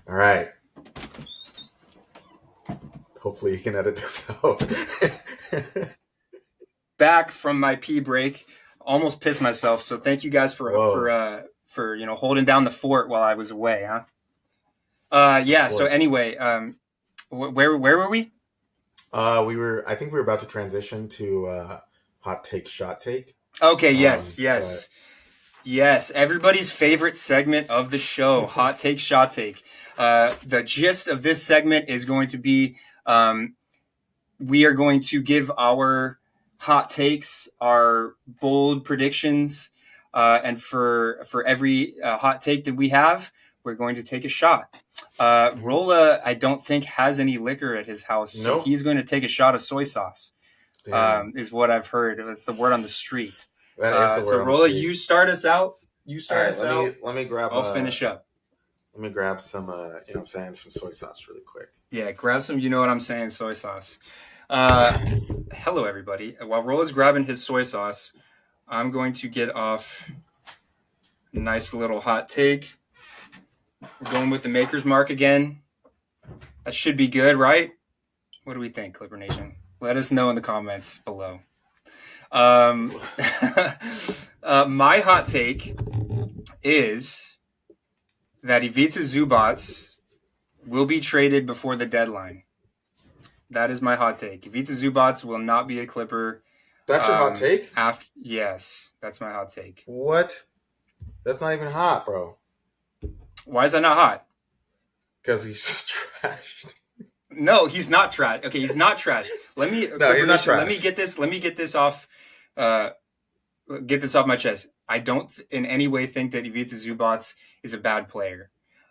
All right. Hopefully, you can edit this out. Back from my pee break. Almost pissed myself. So thank you guys for Whoa, holding down the fort while I was away, huh? of Yeah. So course. anyway, where were we? We were. I think we were about to transition to hot take, shot take. Okay. Yes. But Yes. Yes. Everybody's favorite segment of the show, hot take, shot take. The gist of this segment is going to be we are going to give our hot takes, our bold predictions, and for every hot take that we have, we're going to take a shot. Mhm. Rola, I don't think has any liquor at his house, so Nope. he's going to take a shot of soy sauce. Damn, Is what I've heard. It's the word on the street. that is the So word on the Rola, street. you start us out. You All start right, us out. let me grab I'll finish up. some I'm saying some soy sauce really quick. Yeah, grab some. You know what I'm saying? Soy sauce. Uh, Hello, everybody. While Rola's grabbing his soy sauce, I'm going to get off a nice little hot take. We're going with the Maker's Mark again. That should be good, right? What do we think, Clipper Nation? Let us know in the comments below. Um, my hot take is that Ivica Zubats will be traded before the deadline. That is my hot take. Ivica Zubats will not be a Clipper. That's your hot take? Yes, that's my hot take. What? That's not even hot, bro. Why is that not hot? Because he's trashed. No, he's not trash. Okay, he's not trash. Let me No, he's not trash. Let me get this. Let me get this off. Get this off my chest. I don't in any way think that Ivica Zubats is a bad player.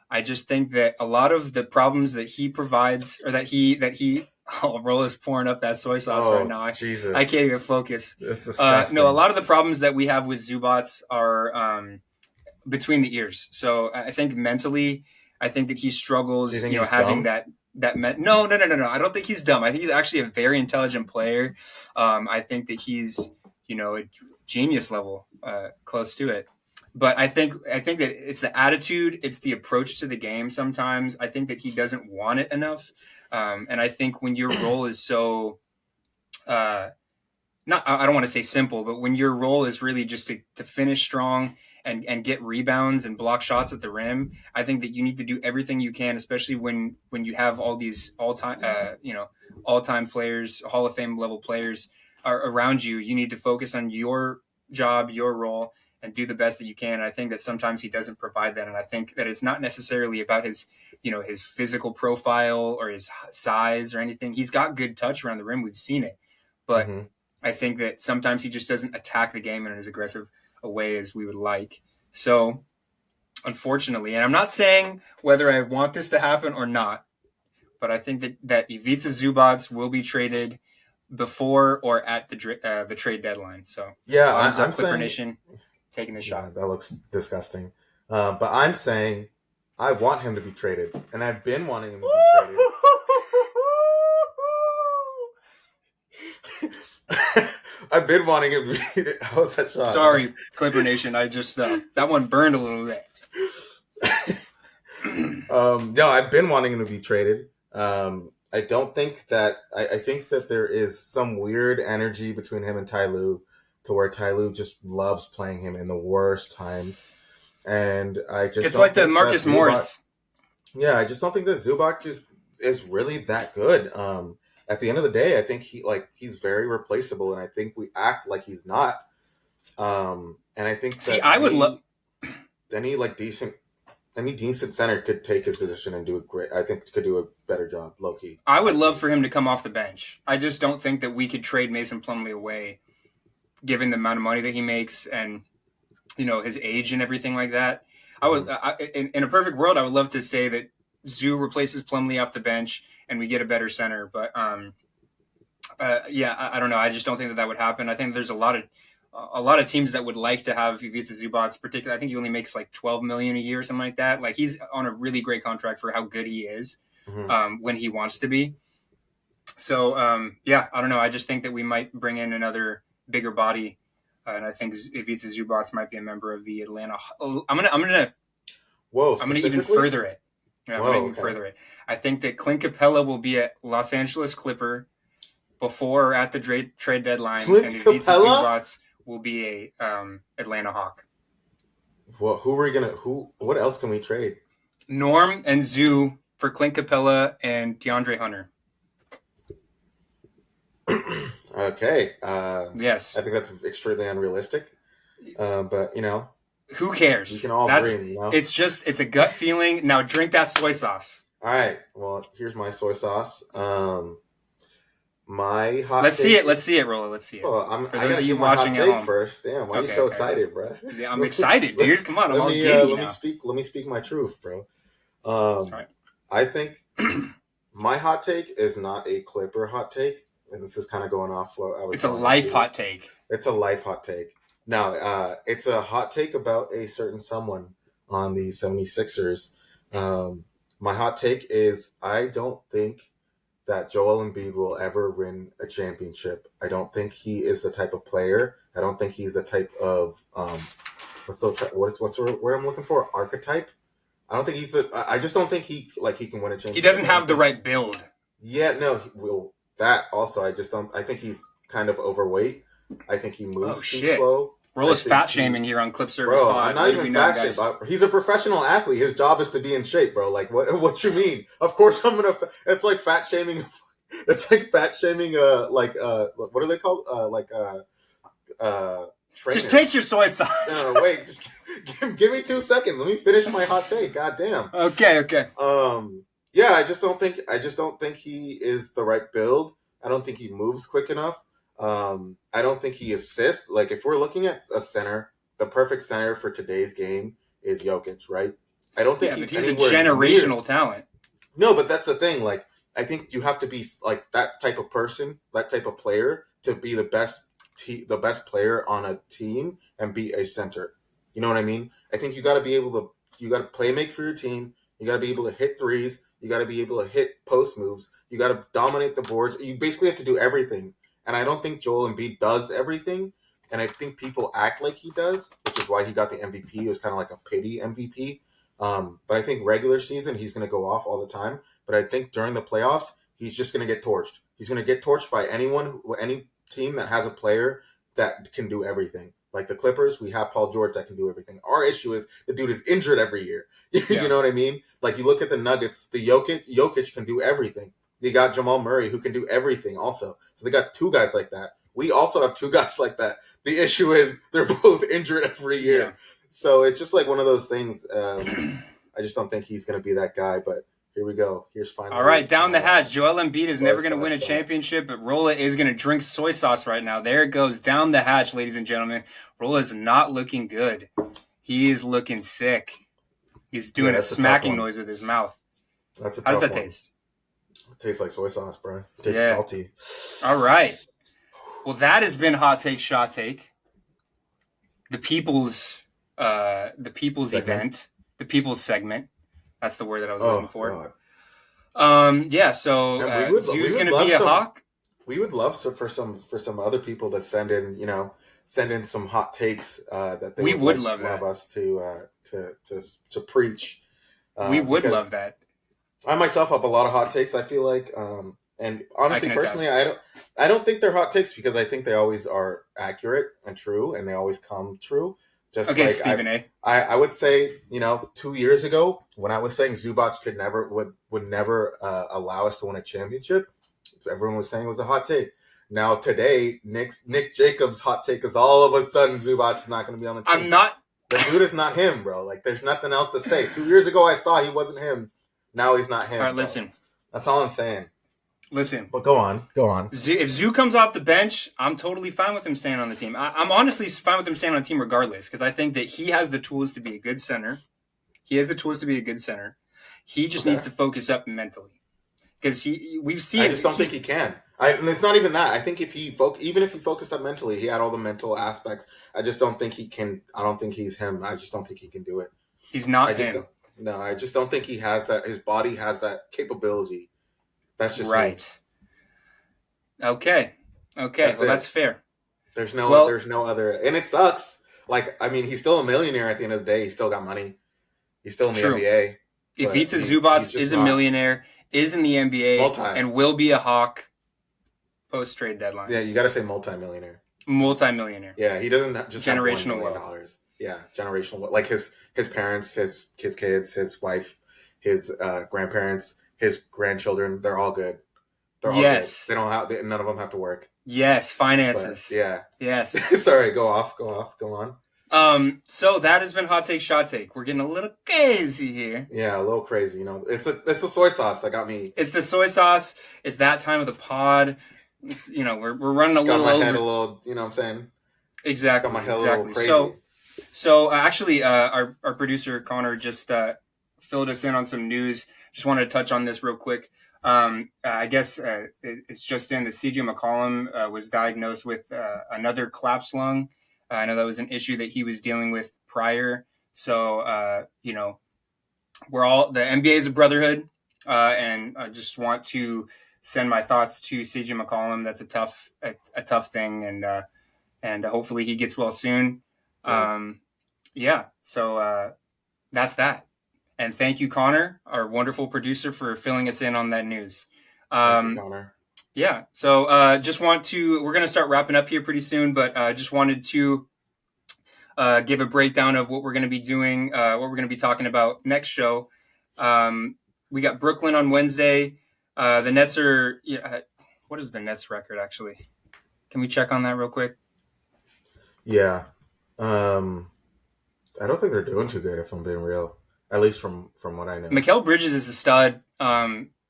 I just think that a lot of the problems that he provides, or that he oh, Rola's pouring up that soy sauce right Oh, now. I Jesus. can't even focus. That's No, a disgusting. lot of the problems that we have with Zubats are between the ears. So I think mentally, I think that he Do you struggles. think he's Having dumb? no. I don't think he's dumb. I think he's actually a very intelligent player. I think that he's a genius level, close to it. But I think that it's the attitude, it's the approach to the game. Sometimes I think that he doesn't want it enough, and I think when your role is so uh, not I don't want to say simple, but when your role is really just to finish strong and get rebounds and block shots at the rim, I think that you need to do everything you can, especially when you have all these all time players, Hall of Fame level players are around you. You need to focus on your job, your role, and do the best that you can. And I think that sometimes he doesn't provide that, and I think that it's not necessarily about his physical profile or his size or anything. He's got good touch around the rim. We've seen it, but Mm-hmm. I think that sometimes he just doesn't attack the game in as aggressive a way as we would like. So, unfortunately, and I'm not saying whether I want this to happen or not, but I think that Ivica Zubats will be traded before or at the trade deadline. So, Yeah, bottoms I'm up, Clipper saying, Nation, taking the yeah, shot. that looks disgusting. But I'm saying I want him to be traded, and I've been wanting him to be traded. I've been wanting him. How was that shot? Sorry, Clipper Nation. I just that one burned a little bit. No, I've been wanting him to be traded. I don't think that. I think that there is some weird energy between him and Ty Lue, to where Ty Lue just loves playing him in the worst times, and I just It's don't like the think Marcus that Morris. Yeah, I just don't think that Zubac is really that good. At the end of the day, I think he's very replaceable, and I think we act like he's not. And I think See, that I would love any decent center could take his position and do a great. I think could do a better job, low key. I would love for him to come off the bench. I just don't think that we could trade Mason Plumlee away, given the amount of money that he makes and his age and everything like that. I would, in a perfect world, I would love to say that Zoo replaces Plumlee off the bench and we get a better center. But I don't know. I just don't think that would happen. I think there's a lot of teams that would like to have Ivica Zubac. Particularly, I think he only makes like $12 million a year, something like that. Like he's on a really great contract for how good he is when he wants to be. So I don't know. I just think that we might bring in another bigger body. And I think Ivica Zubac might be a member of the Atlanta. I'm gonna even further it. Yeah, I'm gonna even further it. I think that Clint Capella will be a Los Angeles Clipper before or at the trade deadline, and Ivica Zubac will be a Atlanta Hawk. Well, what else can we trade? Norm and Zoo for Clint Capella and DeAndre Hunter. Okay. Yes. I think that's extremely unrealistic. But who cares? We can all agree. It's a gut feeling. Now drink that soy sauce. All right. Well, here's my soy sauce. My hot. Let's see it. Let's see it, Rola. Let's see it. Well, I gotta give my hot take first. Damn, why are you so excited, bro? Yeah, I'm excited, dude. Come on, let me speak my truth, bro. I think my hot take is not a Clipper hot take, and this is kind of going off what I was. It's a life hot take. It's a life hot take. Now, it's a hot take about a certain someone on the 76ers. My hot take is I don't think that Joel Embiid will ever win a championship. I don't think he is the type of player. I don't think he's the type of what's the word I'm looking for? Archetype. I don't think he's I just don't think he can win a championship. He doesn't have the right build. Yeah, no. That also, I just don't. I think he's kind of overweight. I think he moves too slow. Rola's fat shaming here on Clip Service. Bro, I'm not even fat shaming. He's a professional athlete. His job is to be in shape, bro. Like, what you mean? Of course I'm gonna. It's like fat shaming. It's like fat shaming. What are they called? Trainers. Just take your soy sauce. No, wait. Just give me 2 seconds. Let me finish my hot take. God damn. Okay. Yeah, I just don't think he is the right build. I don't think he moves quick enough. I don't think he assists. Like, if we're looking at a center, the perfect center for today's game is Jokic, right? I don't think he's a generational talent. No, but that's the thing. Like, I think you have to be like that type of person, that type of player, to be the best player on a team and be a center. You know what I mean? I think you got to play make for your team. You got to be able to hit threes. You got to be able to hit post moves. You got to dominate the boards. You basically have to do everything. And I don't think Joel Embiid does everything. And I think people act like he does, which is why he got the MVP. It was kind of like a pity MVP. But I think regular season, he's going to go off all the time. But I think during the playoffs, he's just going to get torched. He's going to get torched by any team that has a player that can do everything. Like the Clippers, we have Paul George that can do everything. Our issue is the dude is injured every year. You know what I mean? Like, you look at the Nuggets, the Jokic can do everything. They got Jamal Murray, who can do everything also. So they got two guys like that. We also have two guys like that. The issue is they're both injured every year. Yeah. So it's just like one of those things. I just don't think he's going to be that guy, but here we go. Here's finally. All right, down the hatch. Joel Embiid is never going to win a championship, but Rola is going to drink soy sauce right now. There it goes, down the hatch, ladies and gentlemen. Rola is not looking good. He is looking sick. He's doing a smacking noise with his mouth. How does that taste? It tastes like soy sauce, bro. It tastes salty. All right. Well, that has been Hot Take, Shot Take. The people's event. The people's segment. That's the word that I was looking for. God. So Zoo's going to be a Hawk. we would love for some other people to send in some hot takes that they We would would love love that. us to preach, We would love because that. I myself have a lot of hot takes. I feel like, and I honestly, can personally, attest. I don't think they're hot takes because I think they always are accurate and true, and they always come true. Just Okay, like Stephen A. I would say, 2 years ago when I was saying Zubac would never allow us to win a championship, everyone was saying it was a hot take. Now today, Nick Jacobs' hot take is all of a sudden Zubac is not going to be on the I'm team. not. The dude is not him, bro. Like, there's nothing else to say. 2 years ago, I saw he wasn't him. Now he's not All him, right, bro. listen. That's all I'm saying. Listen. But go on, go on. If Zoo comes off the bench, I'm totally fine with him staying on the team. I'm honestly fine with him staying on the team regardless because I think that he has the tools to be a good center. He has the tools to be a good center. He just Okay. needs to focus up mentally because we've seen. I just don't think he can. And it's not even that. I think even if he focused up mentally, he had all the mental aspects. I just don't think he can. I don't think he's him. I just don't think he can do it. He's I not just him. don't. No, I just don't think he has that. His body has that capability. That's just me. Right. Okay. That's Well, it. that's fair. There's Well, no other, and it sucks. Like, I mean, he's still a millionaire at the end of the day. He's still got money. He's still in the true. NBA, but Ivica he's Zubac just is a not millionaire, is in the NBA, multi. and will be a Hawk post trade deadline. Yeah, you got to say multi-millionaire. Multi-millionaire. Yeah, he doesn't just have $1 Generational million. wealth. Yeah, generational wealth. Like his parents, his kids, his wife, his grandparents, his grandchildren. They're all good. They're all good. Yes. They don't have. None of them have to work. Yes. But Finances. yeah. Yes. Sorry. Go off. Go on. So that has been Hot Take, Shot Take. We're getting a little crazy here. Yeah, a little crazy. It's the soy sauce that got me. It's the soy sauce. It's that time of the pod. We're running a Got little my over. head a little. You know what I'm saying? Exactly. Got my head a little crazy. So actually, our producer Connor just filled us in on some news. Just wanted to touch on this real quick. I guess it's just in that CJ McCollum was diagnosed with another collapsed lung. I know that was an issue that he was dealing with prior. So we're all the NBA is a brotherhood, and I just want to send my thoughts to CJ McCollum. That's a tough thing, and hopefully he gets well soon. So that's that. And thank you, Connor, our wonderful producer, for filling us in on that news. Thank you, Connor. Yeah. So we're going to start wrapping up here pretty soon, but just wanted to give a breakdown of what we're going to be doing, what we're going to be talking about next show. We got Brooklyn on Wednesday. The Nets are, what is the Nets record actually? Can we check on that real quick? Yeah. I don't think they're doing too good, if I'm being real. At least from what I know. Mikal Bridges is a stud.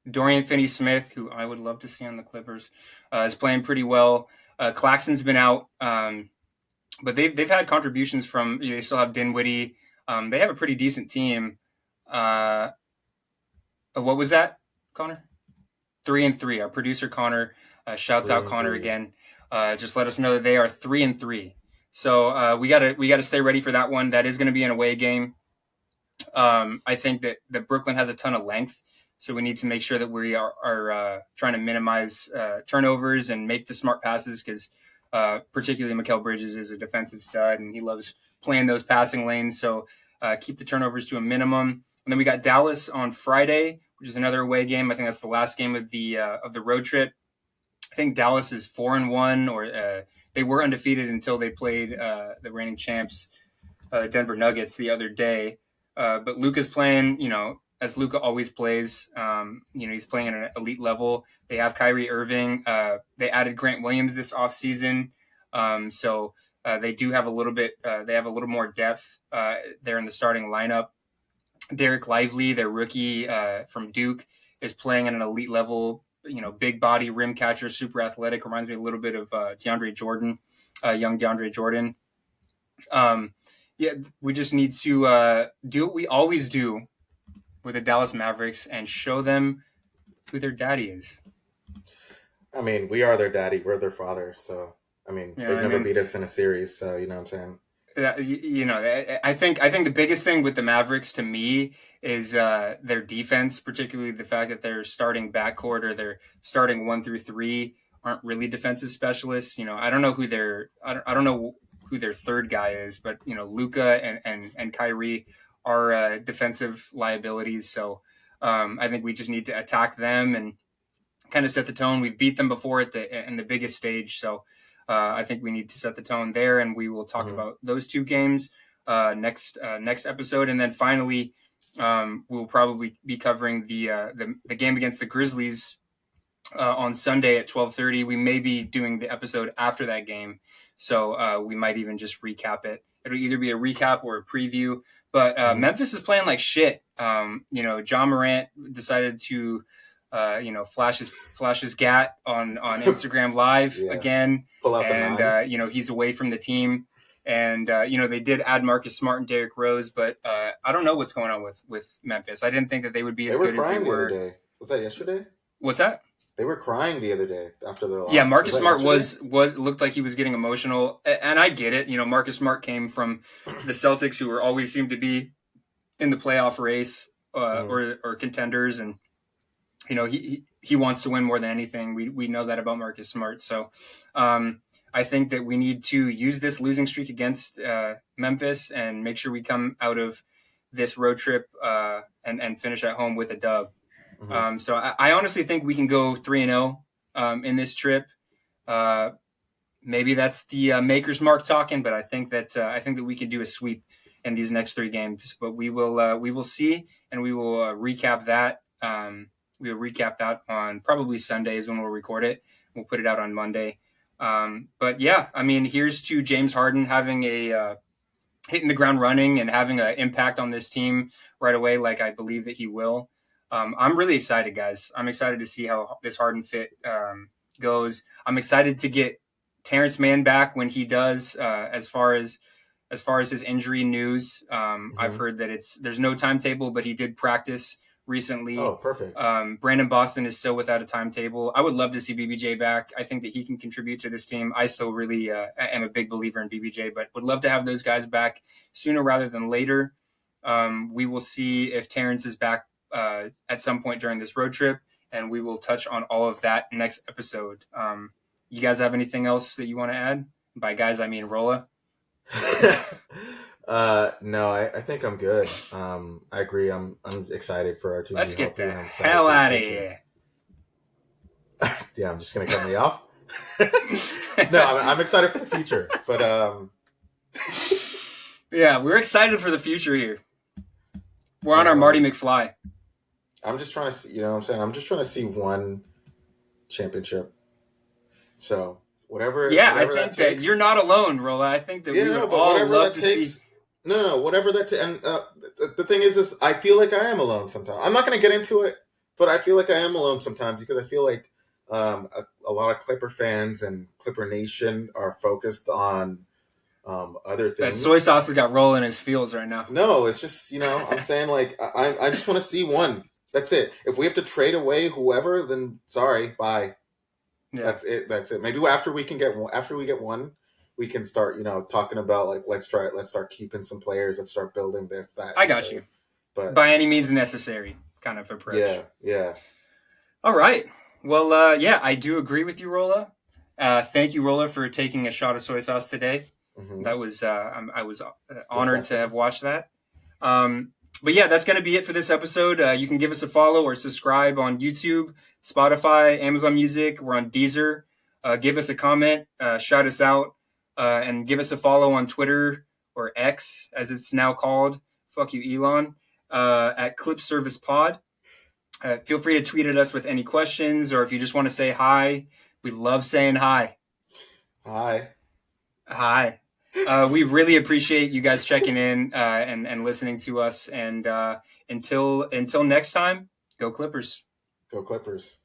Dorian Finney-Smith, who I would love to see on the Clippers, is playing pretty well. Claxton's been out, but they've had contributions from. They still have Dinwiddie. They have a pretty decent team. What was that, Connor? 3-3. Our producer Connor shouts out Connor again. Just let us know that they are 3-3. So we gotta stay ready for that one. That is going to be an away game. I think that Brooklyn has a ton of length, so we need to make sure that we are trying to minimize turnovers and make the smart passes because particularly Mikal Bridges is a defensive stud and he loves playing those passing lanes. So keep the turnovers to a minimum. And then we got Dallas on Friday, which is another away game. I think that's the last game of the road trip. I think Dallas is 4-1, or they were undefeated until they played the reigning champs, Denver Nuggets, the other day. But Luka's playing, as Luka always plays. He's playing at an elite level. They have Kyrie Irving. They added Grant Williams this offseason. So they do have a little bit. They have a little more depth there in the starting lineup. Derek Lively, their rookie from Duke, is playing at an elite level. Big body, rim catcher, super athletic. Reminds me a little bit of DeAndre Jordan, young DeAndre Jordan. We just need to do what we always do with the Dallas Mavericks and show them who their daddy is. I mean, we are their daddy. We're their father. So, they've never beat us in a series. So, you know what I'm saying? I think the biggest thing with the Mavericks to me is their defense, particularly the fact that their starting backcourt or their starting 1 through 3 aren't really defensive specialists. I don't know who I don't know who their third guy is, but Luka and Kyrie are defensive liabilities. So I think we just need to attack them and kind of set the tone. We've beat them before in the biggest stage, so I think we need to set the tone there, and we will talk Mhm. about those two games next episode, and then finally we'll probably be covering the game against the Grizzlies on Sunday at 12:30. We may be doing the episode after that game, so we might even just recap it. It'll either be a recap or a preview. But Mhm. Memphis is playing like shit. John Morant decided to, flash his gat on Instagram Live Yeah. again, Pull out the and nine. he's away from the team. And they did add Marcus Smart and Derrick Rose, but I don't know what's going on with Memphis. I didn't think that they would be They as were good as they crying the other were. day. Was that yesterday? What's that? They were crying the other day after their Yeah, loss. Was Marcus that Smart yesterday? was looked like he was getting emotional, and I get it. Marcus Smart came from the Celtics, who were always seemed to be in the playoff race Mhm. or contenders, and he wants to win more than anything. We know that about Marcus Smart. So I think that we need to use this losing streak against Memphis and make sure we come out of this road trip and finish at home with a dub. Mhm. So I honestly think we can go 3-0 in this trip. Uh, Maybe that's the maker's mark talking, but I think that we can do a sweep in these next three games. But we will see, and we will recap that. We will recap that on probably Sundays when we'll record it. We'll put it out on Monday. But yeah, I mean, here's to James Harden having hitting the ground running and having an impact on this team right away, like I believe that he will. I'm really excited, guys. I'm excited to see how this Harden fit goes. I'm excited to get Terrence Mann back when he does. As far as his injury news, I've Mhm. heard that there's no timetable, but he did practice Oh, recently. perfect. Brandon Boston is still without a timetable. I would love to see BBJ back. I think that he can contribute to this team. I still really am a big believer in BBJ, but would love to have those guys back sooner rather than later. We will see if Terrence is back at some point during this road trip, and we will touch on all of that next episode. You guys have anything else that you want to add? By guys, I mean Rola. No, I think I'm good. I agree. I'm excited for our team to Let's be get healthy, the and I'm excited hell for the out of future. here. Yeah, I'm just gonna cut me off. No, I'm excited for the future, but Yeah, we're excited for the future here. We're you on our know, Marty McFly. I'm just trying to see. You know, what I'm saying I'm just trying to see one championship. So Yeah, I whatever that think that you're takes. not alone, Rolla. I think that Yeah, we would no, but all whatever love that to see. takes. No, whatever that. And the thing is, I feel like I am alone sometimes. I'm not going to get into it, but I feel like I am alone sometimes because I feel like a lot of Clipper fans and Clipper Nation are focused on other That soy things. sauce has got rolling in his fields right now. No, it's just I'm saying like I just want to see one. That's it. If we have to trade away whoever, then sorry, bye. Yeah, That's it. That's it. Maybe after we get one, we can start talking about like let's start keeping some players. Let's start building this that I and the got third. you. But By any means necessary kind of yeah, approach. yeah. All right. Well, yeah, I do agree with you, Rolla. Thank you, Rolla, for taking a shot of soy sauce today. Hmm. That was I was honored to have Disgusting. watched that. Um, but yeah, that's going to be it for this episode. You can give us a follow or subscribe on YouTube, Spotify, Amazon Music. We're on Deezer. Give us a comment, shout us out, and give us a follow on Twitter or X, as it's now called. Fuck you, Elon. At Clip Service Pod. Feel free to tweet at us with any questions, or if you just want to say hi. We love saying hi. Hi. Hi. We really appreciate you guys checking in and listening to us. And until next time, go Clippers. Go Clippers.